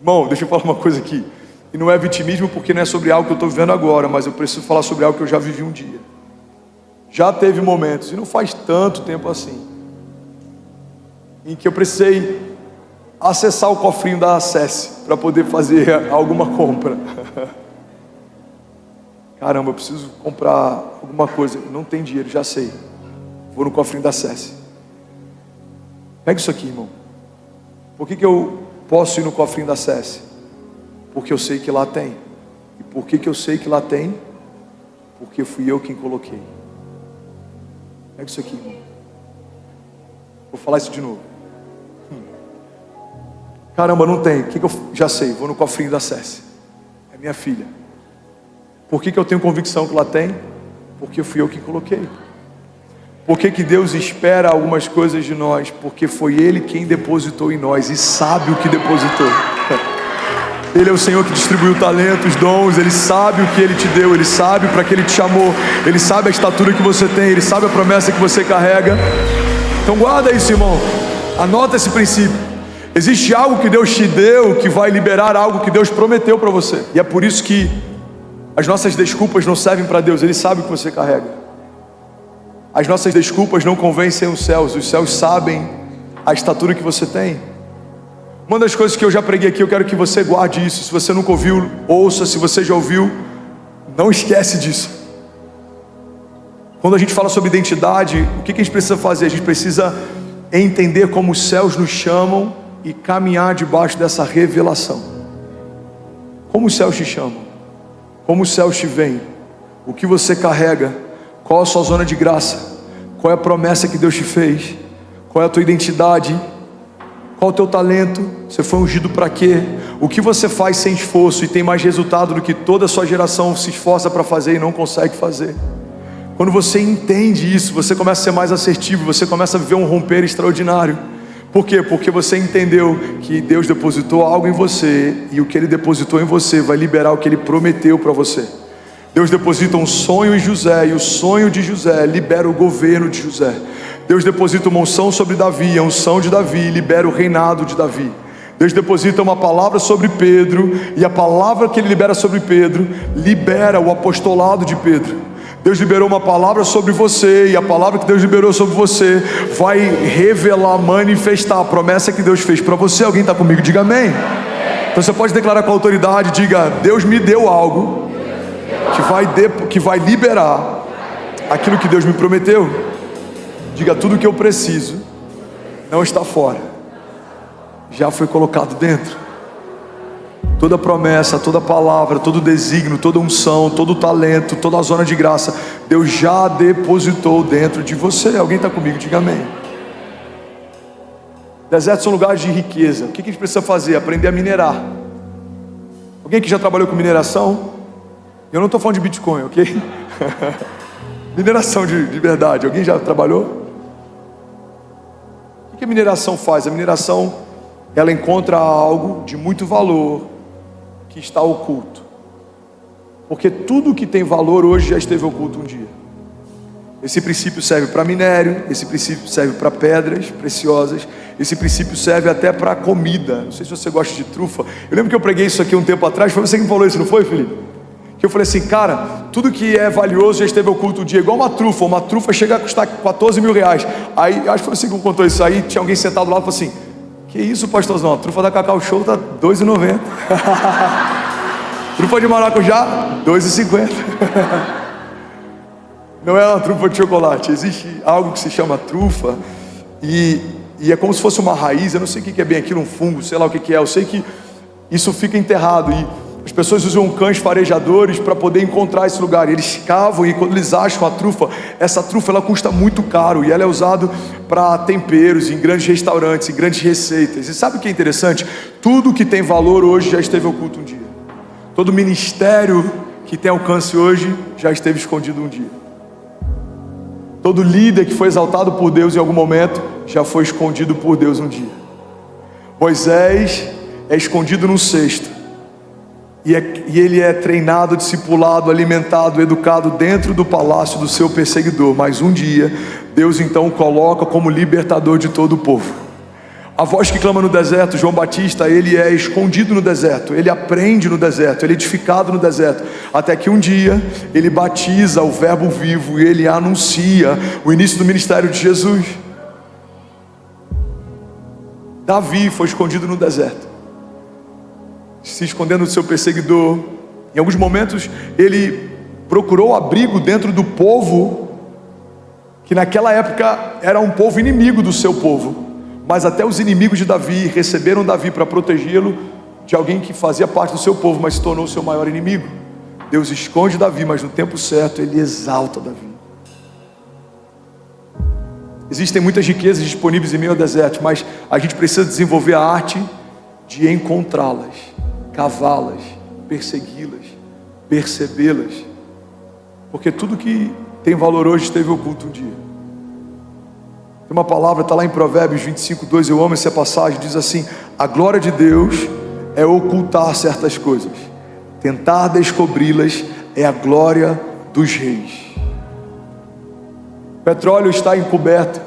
Irmão, deixa eu falar uma coisa aqui. E não é vitimismo, porque não é sobre algo que eu estou vivendo agora, mas eu preciso falar sobre algo que eu já vivi um dia. Já teve momentos, e não faz tanto tempo assim, em que eu precisei acessar o cofrinho da Acesse para poder fazer alguma compra. Caramba, eu preciso comprar alguma coisa, não tem dinheiro, já sei. Vou no cofrinho da Acesse. Pega isso aqui, irmão. Por que eu posso ir no cofrinho da Acesse? Porque eu sei que lá tem. E por que eu sei que lá tem? Porque fui eu quem coloquei. Pega isso aqui, irmão. Vou falar isso de novo. Caramba, não tem. O que eu já sei? Vou no cofrinho da Acesse. É minha filha. Por que eu tenho convicção que lá tem? Porque fui eu que coloquei. Por que Deus espera algumas coisas de nós? Porque foi Ele quem depositou em nós e sabe o que depositou. Ele é o Senhor que distribuiu talentos, dons. Ele sabe o que Ele te deu. Ele sabe para que Ele te chamou. Ele sabe a estatura que você tem. Ele sabe a promessa que você carrega. Então guarda isso, irmão. Anota esse princípio. Existe algo que Deus te deu que vai liberar algo que Deus prometeu para você. E é por isso que as nossas desculpas não servem para Deus. Ele sabe o que você carrega. As nossas desculpas não convencem os céus sabem a estatura que você tem. Uma das coisas que eu já preguei aqui, eu quero que você guarde isso. Se você nunca ouviu, ouça. Se você já ouviu, não esquece disso. Quando a gente fala sobre identidade, o que a gente precisa fazer? A gente precisa entender como os céus nos chamam e caminhar debaixo dessa revelação. Como os céus te chamam? Como os céus te veem? O que você carrega? Qual a sua zona de graça? Qual é a promessa que Deus te fez? Qual é a tua identidade? Qual é o teu talento? Você foi ungido para quê? O que você faz sem esforço e tem mais resultado do que toda a sua geração se esforça para fazer e não consegue fazer? Quando você entende isso, você começa a ser mais assertivo, você começa a viver um romper extraordinário. Por quê? Porque você entendeu que Deus depositou algo em você, e o que Ele depositou em você vai liberar o que Ele prometeu para você. Deus deposita um sonho em José, e o sonho de José libera o governo de José. Deus deposita uma unção sobre Davi, a unção de Davi libera o reinado de Davi. Deus deposita uma palavra sobre Pedro, e a palavra que Ele libera sobre Pedro libera o apostolado de Pedro. Deus liberou uma palavra sobre você, e a palavra que Deus liberou sobre você vai revelar, manifestar a promessa que Deus fez para você. Alguém está comigo? Diga amém. Então você pode declarar com autoridade, diga: Deus me deu algo que vai liberar aquilo que Deus me prometeu. Diga: tudo que eu preciso não está fora, já foi colocado dentro. Toda promessa, toda palavra, todo desígnio, toda unção, todo talento, toda a zona de graça, Deus já depositou dentro de você. Alguém está comigo? Diga amém. Desertos são lugares de riqueza. O que a gente precisa fazer? Aprender a minerar. Alguém que já trabalhou com mineração? Eu não estou falando de Bitcoin, ok? Mineração de verdade. Alguém já trabalhou? O que a mineração faz? A mineração, ela encontra algo de muito valor que está oculto, porque tudo que tem valor hoje já esteve oculto um dia. Esse princípio serve para minério, esse princípio serve para pedras preciosas, esse princípio serve até para comida. Não sei se você gosta de trufa. Eu lembro que eu preguei isso aqui um tempo atrás. Foi você que me falou isso, não foi, Felipe? Que eu falei assim: cara, tudo que é valioso já esteve oculto um dia. Igual uma trufa chega a custar 14 mil reais. Aí, acho que foi você que contou isso aí. Tinha alguém sentado lá e falou assim: que isso, pastorzão? A trufa da Cacau Show está R$2,90. Trufa de maracujá, R$2,50. Não é uma trufa de chocolate. Existe algo que se chama trufa, e é como se fosse uma raiz. Eu não sei o que é bem aquilo, um fungo, sei lá o que é. Eu sei que isso fica enterrado, e as pessoas usam cães farejadores para poder encontrar esse lugar. E eles cavam, e quando eles acham a trufa, essa trufa ela custa muito caro, e ela é usada para temperos, em grandes restaurantes, em grandes receitas. E sabe o que é interessante? Tudo que tem valor hoje já esteve oculto um dia. Todo ministério que tem alcance hoje já esteve escondido um dia. Todo líder que foi exaltado por Deus em algum momento já foi escondido por Deus um dia. Moisés é escondido num cesto, e ele é treinado, discipulado, alimentado, educado dentro do palácio do seu perseguidor. Mas um dia, Deus então o coloca como libertador de todo o povo. A voz que clama no deserto, João Batista, ele é escondido no deserto, ele aprende no deserto, ele é edificado no deserto, até que um dia, ele batiza o verbo vivo e ele anuncia o início do ministério de Jesus. Davi foi escondido no deserto, se escondendo do seu perseguidor. Em alguns momentos ele procurou abrigo dentro do povo, que naquela época era um povo inimigo do seu povo, mas até os inimigos de Davi receberam Davi para protegê-lo de alguém que fazia parte do seu povo, mas se tornou o seu maior inimigo. Deus esconde Davi, mas no tempo certo ele exalta Davi. Existem muitas riquezas disponíveis em meio ao deserto, mas a gente precisa desenvolver a arte de encontrá-las, cavá-las, persegui-las, percebê-las, porque tudo que tem valor hoje esteve oculto um dia. Tem uma palavra, está lá em Provérbios 25:2, eu amo essa passagem, diz assim: a glória de Deus é ocultar certas coisas, tentar descobri-las é a glória dos reis. O petróleo está encoberto,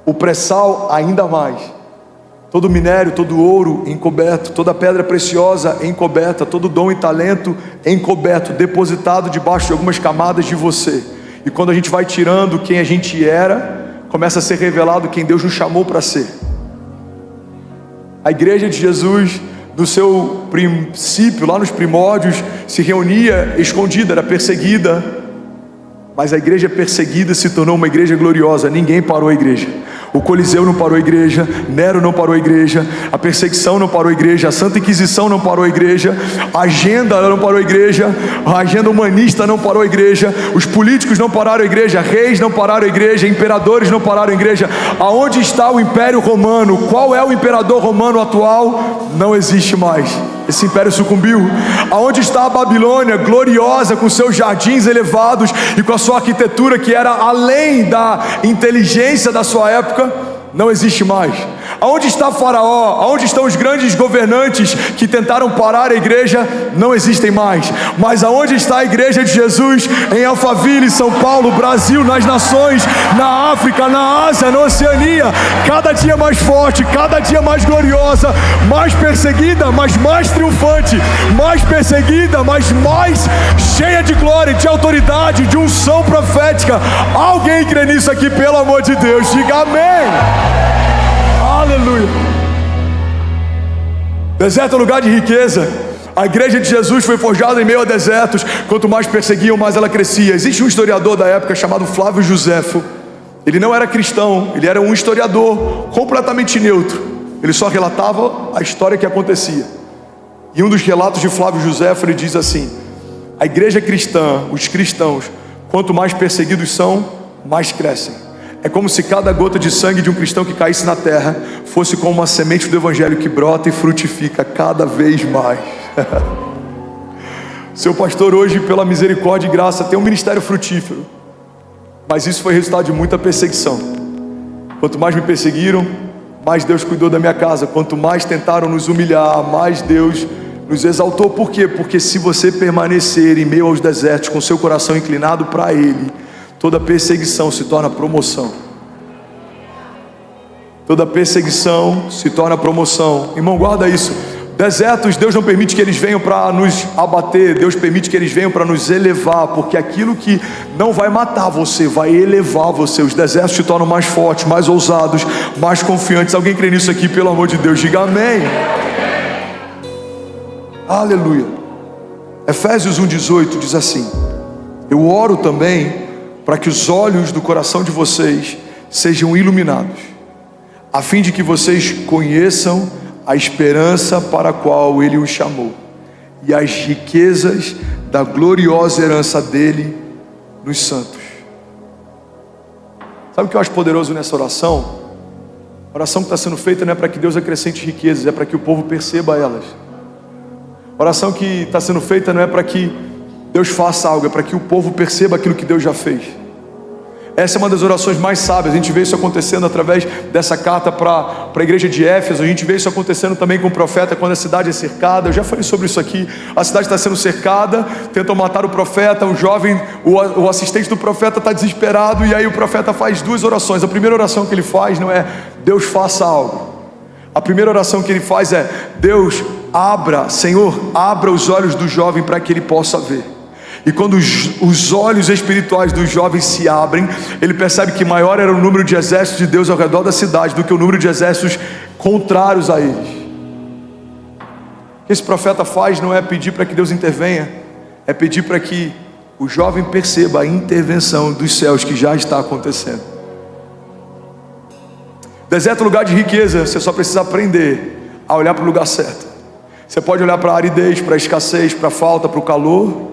o pré-sal ainda mais. Todo minério, todo ouro encoberto, toda pedra preciosa encoberta, todo dom e talento encoberto, depositado debaixo de algumas camadas de você. E quando a gente vai tirando quem a gente era, começa a ser revelado quem Deus nos chamou para ser. A igreja de Jesus, no seu princípio, lá nos primórdios, se reunia escondida, era perseguida, mas a igreja perseguida se tornou uma igreja gloriosa. Ninguém parou a igreja. O Coliseu não parou a igreja, Nero não parou a igreja, a perseguição não parou a igreja, a Santa Inquisição não parou a igreja, a agenda não parou a igreja, a agenda humanista não parou a igreja, os políticos não pararam a igreja, reis não pararam a igreja, imperadores não pararam a igreja. Aonde está o Império Romano? Qual é o imperador romano atual? Não existe mais. Esse império sucumbiu. Aonde está a Babilônia, gloriosa, com seus jardins elevados e com a sua arquitetura que era além da inteligência da sua época? Não existe mais. Aonde está Faraó? Aonde estão os grandes governantes que tentaram parar a igreja? Não existem mais. Mas aonde está a igreja de Jesus? Em Alphaville, São Paulo, Brasil, nas nações, na África, na Ásia, na Oceania, cada dia mais forte, cada dia mais gloriosa, mais perseguida, mas mais triunfante, mais perseguida, mas mais cheia de glória, de autoridade, de unção profética. Alguém crê nisso aqui, pelo amor de Deus? Diga amém. Aleluia. Deserto é lugar de riqueza. A igreja de Jesus foi forjada em meio a desertos. Quanto mais perseguiam, mais ela crescia. Existe um historiador da época chamado Flávio Josefo. Ele não era cristão, ele era um historiador completamente neutro. Ele só relatava a história que acontecia. E um dos relatos de Flávio Josefo, ele diz assim: a igreja cristã, os cristãos, quanto mais perseguidos são, mais crescem. É como se cada gota de sangue de um cristão que caísse na terra fosse como uma semente do evangelho que brota e frutifica cada vez mais. Seu pastor hoje, pela misericórdia e graça, tem um ministério frutífero, mas isso foi resultado de muita perseguição. Quanto mais me perseguiram, mais Deus cuidou da minha casa. Quanto mais tentaram nos humilhar, mais Deus nos exaltou. Por quê? Porque se você permanecer em meio aos desertos com seu coração inclinado para Ele, toda perseguição se torna promoção. Toda perseguição se torna promoção. Irmão, guarda isso. Desertos, Deus não permite que eles venham para nos abater. Deus permite que eles venham para nos elevar. Porque aquilo que não vai matar você, vai elevar você. Os desertos te tornam mais fortes, mais ousados, mais confiantes. Alguém crê nisso aqui, pelo amor de Deus? Diga amém. Aleluia. Efésios 1,18 diz assim: eu oro também para que os olhos do coração de vocês sejam iluminados, a fim de que vocês conheçam a esperança para a qual Ele os chamou, e as riquezas da gloriosa herança dele nos santos. Sabe o que eu acho poderoso nessa oração? A oração que está sendo feita não é para que Deus acrescente riquezas, é para que o povo perceba elas. A oração que está sendo feita não é para que Deus faça algo, é para que o povo perceba aquilo que Deus já fez. Essa é uma das orações mais sábias. A gente vê isso acontecendo através dessa carta para a igreja de Éfeso. A gente vê isso acontecendo também com o profeta quando a cidade é cercada. Eu já falei sobre isso aqui. A cidade está sendo cercada, tentam matar o profeta. O jovem, o assistente do profeta está desesperado, e aí o profeta faz duas orações. A primeira oração que ele faz não é Deus faça algo. A primeira oração que ele faz é: Deus abra, Senhor, abra os olhos do jovem para que ele possa ver. E quando os olhos espirituais dos jovens se abrem, ele percebe que maior era o número de exércitos de Deus ao redor da cidade do que o número de exércitos contrários a eles. O que esse profeta faz não é pedir para que Deus intervenha, é pedir para que o jovem perceba a intervenção dos céus que já está acontecendo. Deserto é lugar de riqueza. Você só precisa aprender a olhar para o lugar certo. Você pode olhar para a aridez, para a escassez, para a falta, para o calor,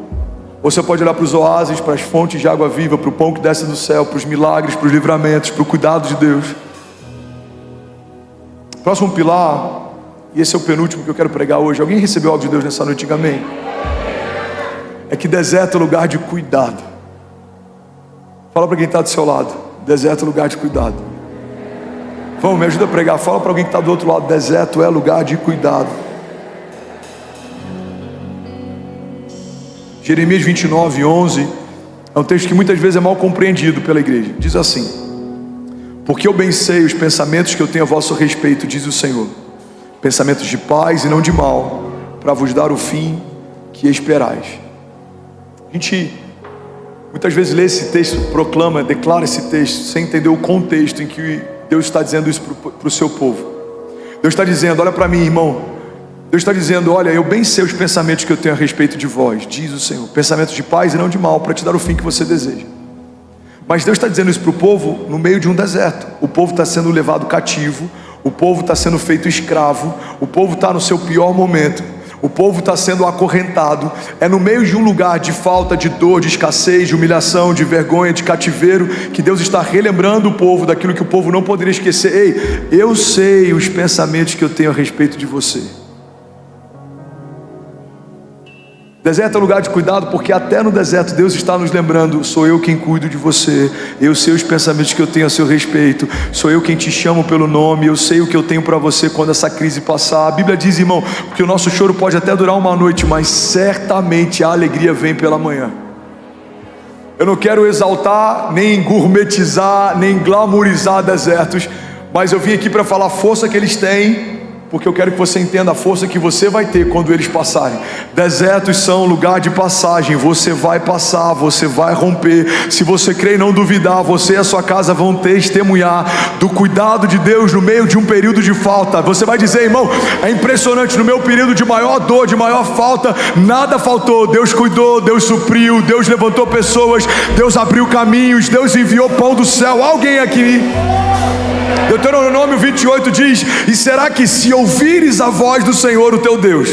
ou você pode olhar para os oásis, para as fontes de água viva, para o pão que desce do céu, para os milagres, para os livramentos, para o cuidado de Deus. Próximo pilar, e esse é o penúltimo que eu quero pregar hoje. Alguém recebeu algo de Deus nessa noite? Diga amém. É que deserto é lugar de cuidado. Fala para quem está do seu lado: deserto é lugar de cuidado. Vamos, me ajuda a pregar. Fala para alguém que está do outro lado: deserto é lugar de cuidado. Jeremias 29:11 é um texto que muitas vezes é mal compreendido pela igreja. Diz assim: porque eu bem sei os pensamentos que eu tenho a vosso respeito, diz o Senhor, pensamentos de paz e não de mal, para vos dar o fim que esperais. A gente muitas vezes lê esse texto, proclama, declara esse texto, sem entender o contexto em que Deus está dizendo isso para o seu povo. Deus está dizendo: olha para mim, irmão. Deus está dizendo: olha, eu bem sei os pensamentos que eu tenho a respeito de vós, diz o Senhor, pensamentos de paz e não de mal, para te dar o fim que você deseja. Mas Deus está dizendo isso para o povo no meio de um deserto. O povo está sendo levado cativo, o povo está sendo feito escravo, o povo está no seu pior momento, o povo está sendo acorrentado. É no meio de um lugar de falta, de dor, de escassez, de humilhação, de vergonha, de cativeiro, que Deus está relembrando o povo daquilo que o povo não poderia esquecer. Ei, eu sei os pensamentos que eu tenho a respeito de você. Deserto é lugar de cuidado, porque até no deserto Deus está nos lembrando: sou eu quem cuido de você, eu sei os pensamentos que eu tenho a seu respeito, sou eu quem te chamo pelo nome, eu sei o que eu tenho para você quando essa crise passar. A Bíblia diz, irmão, que o nosso choro pode até durar uma noite, mas certamente a alegria vem pela manhã. Eu não quero exaltar, nem gourmetizar, nem glamourizar desertos, mas eu vim aqui para falar a força que eles têm, porque eu quero que você entenda a força que você vai ter quando eles passarem. Desertos são lugar de passagem. Você vai passar, você vai romper. Se você crer e não duvidar, você e a sua casa vão testemunhar do cuidado de Deus no meio de um período de falta. Você vai dizer, irmão, é impressionante, no meu período de maior dor, de maior falta, nada faltou. Deus cuidou, Deus supriu, Deus levantou pessoas, Deus abriu caminhos, Deus enviou pão do céu. Alguém aqui? Deuteronômio 28 diz: e será que se ouvires a voz do Senhor o teu Deus,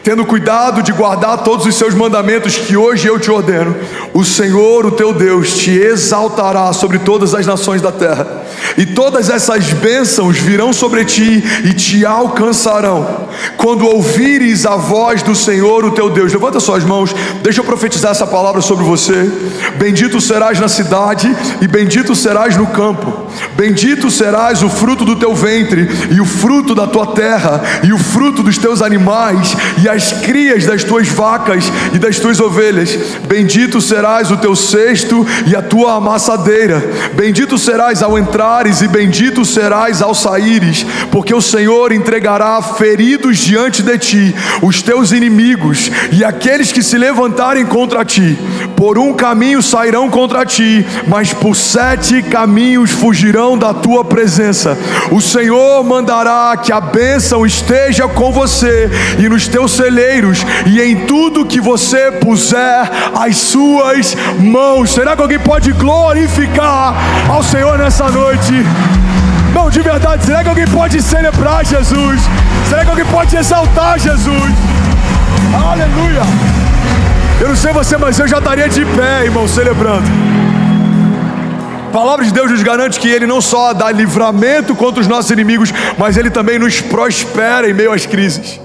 tendo cuidado de guardar todos os seus mandamentos que hoje eu te ordeno, o Senhor, o teu Deus, te exaltará sobre todas as nações da terra, e todas essas bênçãos virão sobre ti e te alcançarão, quando ouvires a voz do Senhor, o teu Deus. Levanta suas mãos, deixa eu profetizar essa palavra sobre você. Bendito serás na cidade e bendito serás no campo. Bendito serás o fruto do teu ventre, e o fruto da tua terra, e o fruto dos teus animais, e as crias das tuas vacas e das tuas ovelhas. Bendito serás o teu cesto e a tua amassadeira. Bendito serás ao entrares e bendito serás ao saíres, porque o Senhor entregará feridos diante de ti os teus inimigos, e aqueles que se levantarem contra ti. Por um caminho sairão contra ti, mas por 7 caminhos fugirão da tua presença. O Senhor mandará que a bênção esteja com você e nos teus celeiros, e em tudo que você puser as suas mãos. Será que alguém pode glorificar ao Senhor nessa noite? Não, de verdade, será que alguém pode celebrar Jesus? Será que alguém pode exaltar Jesus? Aleluia! Eu não sei você, mas eu já estaria de pé, irmão, celebrando. A palavra de Deus nos garante que Ele não só dá livramento contra os nossos inimigos, mas Ele também nos prospera em meio às crises.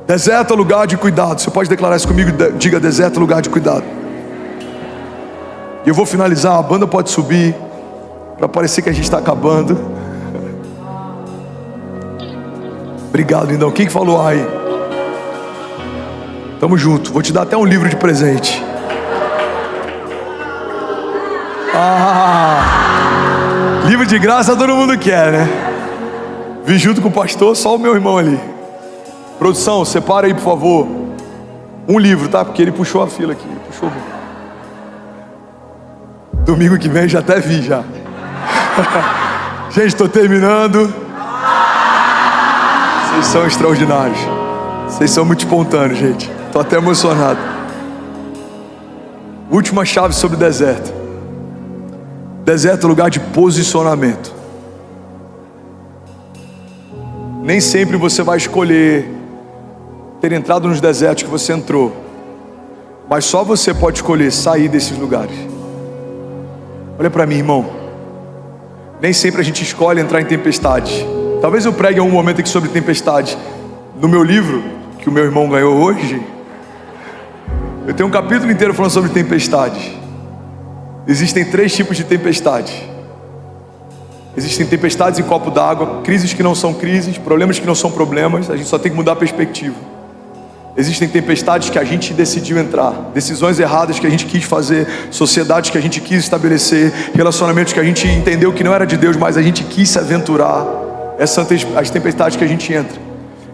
Deserto é lugar de cuidado. Você pode declarar isso comigo? Diga: deserto é lugar de cuidado. E eu vou finalizar, a banda pode subir, para parecer que a gente está acabando. Obrigado, lindão. Quem que falou ai? Tamo junto, vou te dar até um livro de presente. Livro de graça todo mundo quer, né? Vim junto com o pastor, só o meu irmão ali. Produção, separa aí, por favor, um livro, tá? Porque ele puxou a fila aqui, puxou. Domingo que vem já até vi já. Gente, estou terminando. Vocês são extraordinários. Vocês são muito espontâneos, gente. Estou até emocionado. Última chave sobre o deserto. Deserto é lugar de posicionamento. Nem sempre você vai escolher ter entrado nos desertos que você entrou, mas só você pode escolher sair desses lugares. Olha para mim, irmão. Nem sempre a gente escolhe entrar em tempestade. Talvez eu pregue em um momento aqui sobre tempestade. No meu livro, que o meu irmão ganhou hoje, eu tenho um capítulo inteiro falando sobre tempestade. Existem 3 tipos de tempestade. Existem tempestades em copo d'água, crises que não são crises, problemas que não são problemas. A gente só tem que mudar a perspectiva. Existem tempestades que a gente decidiu entrar, decisões erradas que a gente quis fazer, sociedades que a gente quis estabelecer, relacionamentos que a gente entendeu que não era de Deus, mas a gente quis se aventurar. Essas são as tempestades que a gente entra.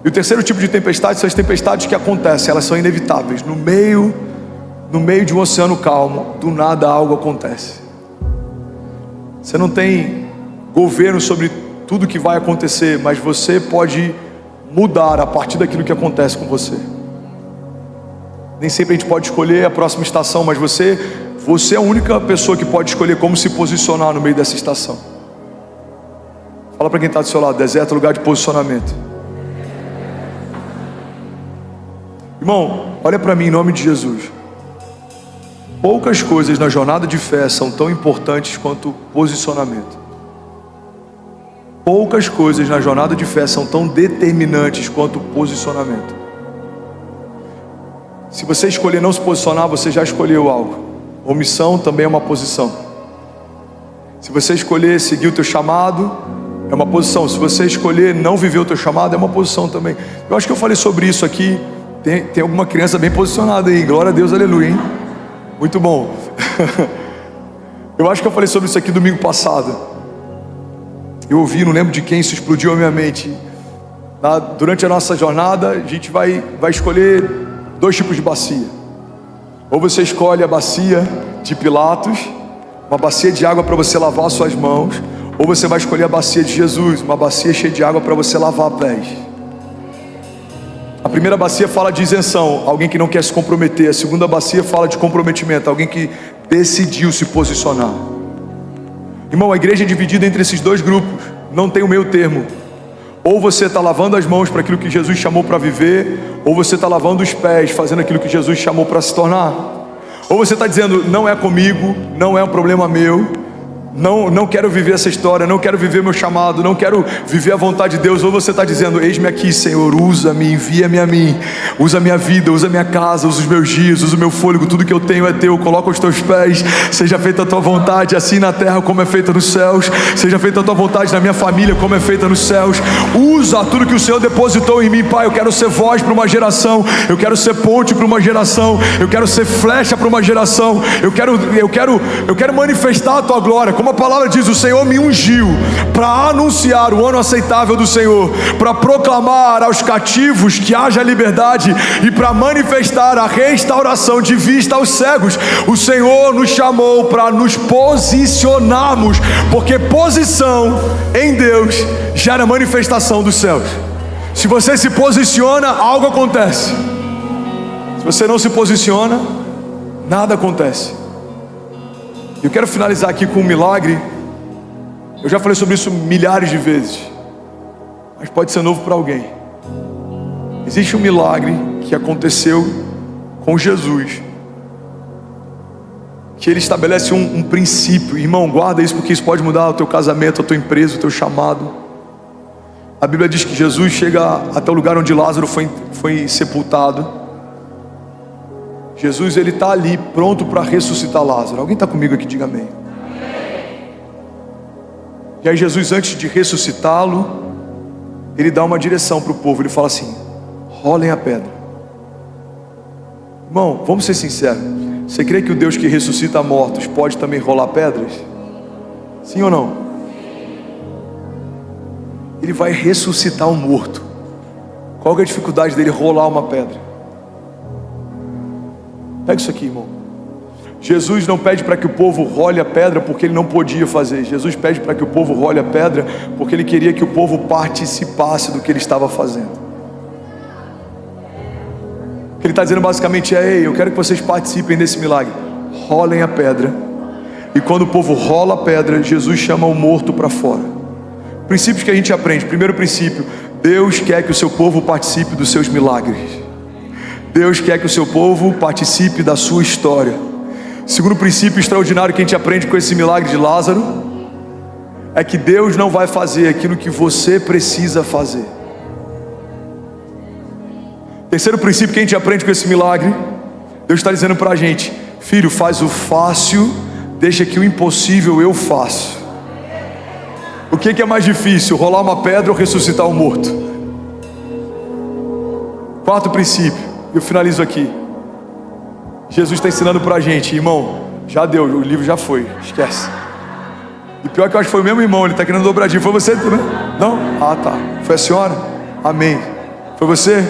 E o terceiro tipo de tempestade são as tempestades que acontecem, elas são inevitáveis. No meio de um oceano calmo, do nada algo acontece. Você não tem governo sobre tudo que vai acontecer, mas você pode mudar a partir daquilo que acontece com você. Nem sempre a gente pode escolher a próxima estação, mas você Você é a única pessoa que pode escolher como se posicionar no meio dessa estação. Fala para quem está do seu lado: deserto é lugar de posicionamento. Irmão, olha para mim em nome de Jesus. Poucas coisas na jornada de fé são tão importantes quanto posicionamento. Poucas coisas na jornada de fé são tão determinantes quanto posicionamento. Se você escolher não se posicionar, você já escolheu algo. Omissão também é uma posição. Se você escolher seguir o teu chamado, é uma posição. Se você escolher não viver o teu chamado, é uma posição também. Eu acho que eu falei sobre isso aqui. Tem alguma criança bem posicionada aí. Glória a Deus, aleluia, hein? Muito bom. Eu acho que eu falei sobre isso aqui domingo passado. Eu ouvi, não lembro de quem, isso explodiu a minha mente. Durante a nossa jornada, a gente vai escolher 2 tipos de bacia. Ou você escolhe a bacia de Pilatos, uma bacia de água para você lavar suas mãos. Ou você vai escolher a bacia de Jesus, uma bacia cheia de água para você lavar pés. A primeira bacia fala de isenção, alguém que não quer se comprometer. A segunda bacia fala de comprometimento, alguém que decidiu se posicionar. Irmão, a igreja é dividida entre esses 2 grupos, não tem o meio termo. Ou você está lavando as mãos para aquilo que Jesus chamou para viver, ou você está lavando os pés, fazendo aquilo que Jesus chamou para se tornar. Ou você está dizendo: não é comigo, não é um problema meu, não quero viver essa história, não quero viver meu chamado, não quero viver a vontade de Deus. Ou você está dizendo: eis-me aqui, Senhor, usa-me, envia-me a mim, usa a minha vida, usa a minha casa, usa os meus dias, usa o meu fôlego, tudo que eu tenho é teu, coloca os teus pés, seja feita a tua vontade, assim na terra como é feita nos céus, seja feita a tua vontade na minha família como é feita nos céus. Usa tudo que o Senhor depositou em mim, Pai. Eu quero ser voz para uma geração, eu quero ser ponte para uma geração, eu quero ser flecha para uma geração, eu quero manifestar a tua glória. Como a palavra diz, o Senhor me ungiu para anunciar o ano aceitável do Senhor, para proclamar aos cativos que haja liberdade e para manifestar a restauração de vista aos cegos. O Senhor nos chamou para nos posicionarmos, porque posição em Deus gera manifestação dos céus. Se você se posiciona, algo acontece. Se você não se posiciona, nada acontece. Eu quero finalizar aqui com um milagre. Eu já falei sobre isso milhares de vezes, mas pode ser novo para alguém. Existe um milagre que aconteceu com Jesus, que ele estabelece um princípio. Irmão, guarda isso, porque isso pode mudar o teu casamento, a tua empresa, o teu chamado. A Bíblia diz que Jesus chega até o lugar onde Lázaro foi sepultado. Jesus, ele está ali pronto para ressuscitar Lázaro. Alguém está comigo aqui? Diga amém. E aí Jesus, antes de ressuscitá-lo, ele dá uma direção para o povo. Ele fala assim: rolem a pedra. Irmão, vamos ser sinceros. Você crê que o Deus que ressuscita mortos pode também rolar pedras? Sim ou não? Ele vai ressuscitar um morto. Qual que é a dificuldade dele rolar uma pedra? Pega isso aqui, irmão. Jesus não pede para que o povo role a pedra porque ele não podia fazer. Jesus pede para que o povo role a pedra porque ele queria que o povo participasse do que ele estava fazendo. O que ele está dizendo basicamente é: ei, eu quero que vocês participem desse milagre. Rolem a pedra. E quando o povo rola a pedra, Jesus chama o morto para fora. Princípios que a gente aprende. Primeiro princípio: Deus quer que o seu povo participe dos seus milagres. Deus quer que o seu povo participe da sua história. Segundo princípio extraordinário que a gente aprende com esse milagre de Lázaro é que Deus não vai fazer aquilo que você precisa fazer. Terceiro princípio que a gente aprende com esse milagre, Deus está dizendo para a gente: filho, faz o fácil, deixa que o impossível eu faço. O que é mais difícil, rolar uma pedra ou ressuscitar um morto? Quarto princípio, eu finalizo aqui. Jesus está ensinando para a gente: irmão, já deu, o livro já foi, esquece. E pior que eu acho que foi o mesmo irmão, ele está querendo dobradinho. Foi você também? Não? Ah, tá. Foi a senhora? Amém. Foi você?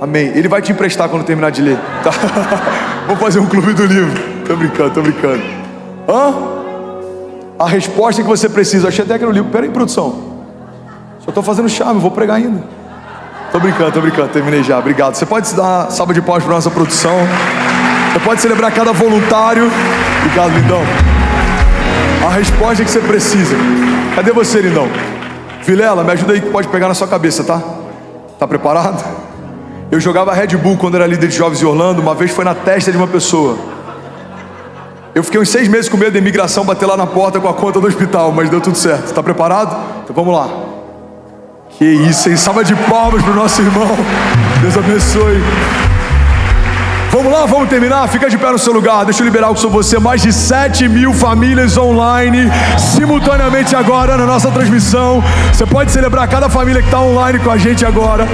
Amém. Ele vai te emprestar quando terminar de ler, tá? Vamos fazer um clube do livro. Tô brincando. Hã? A resposta que você precisa. Achei até que era o livro. Pera aí, produção. Só estou fazendo charme, vou pregar ainda. Tô brincando. Terminei já. Obrigado. Você pode dar uma salva de palmas para nossa produção? Você pode celebrar cada voluntário. Obrigado, lindão. A resposta que você precisa. Cadê você, lindão? Vilela, me ajuda aí que pode pegar na sua cabeça, tá? Tá preparado? Eu jogava Red Bull quando era líder de jovens em Orlando. Uma vez foi na testa de uma pessoa. Eu fiquei uns 6 meses com medo da imigração bater lá na porta com a conta do hospital, mas deu tudo certo. Tá preparado? Então vamos lá. Que isso, hein? Salva de palmas pro nosso irmão. Deus abençoe. Vamos lá, vamos terminar? Fica de pé no seu lugar. Deixa eu liberar algo sobre você. Mais de 7.000 famílias online simultaneamente agora na nossa transmissão. Você pode celebrar cada família que está online com a gente agora.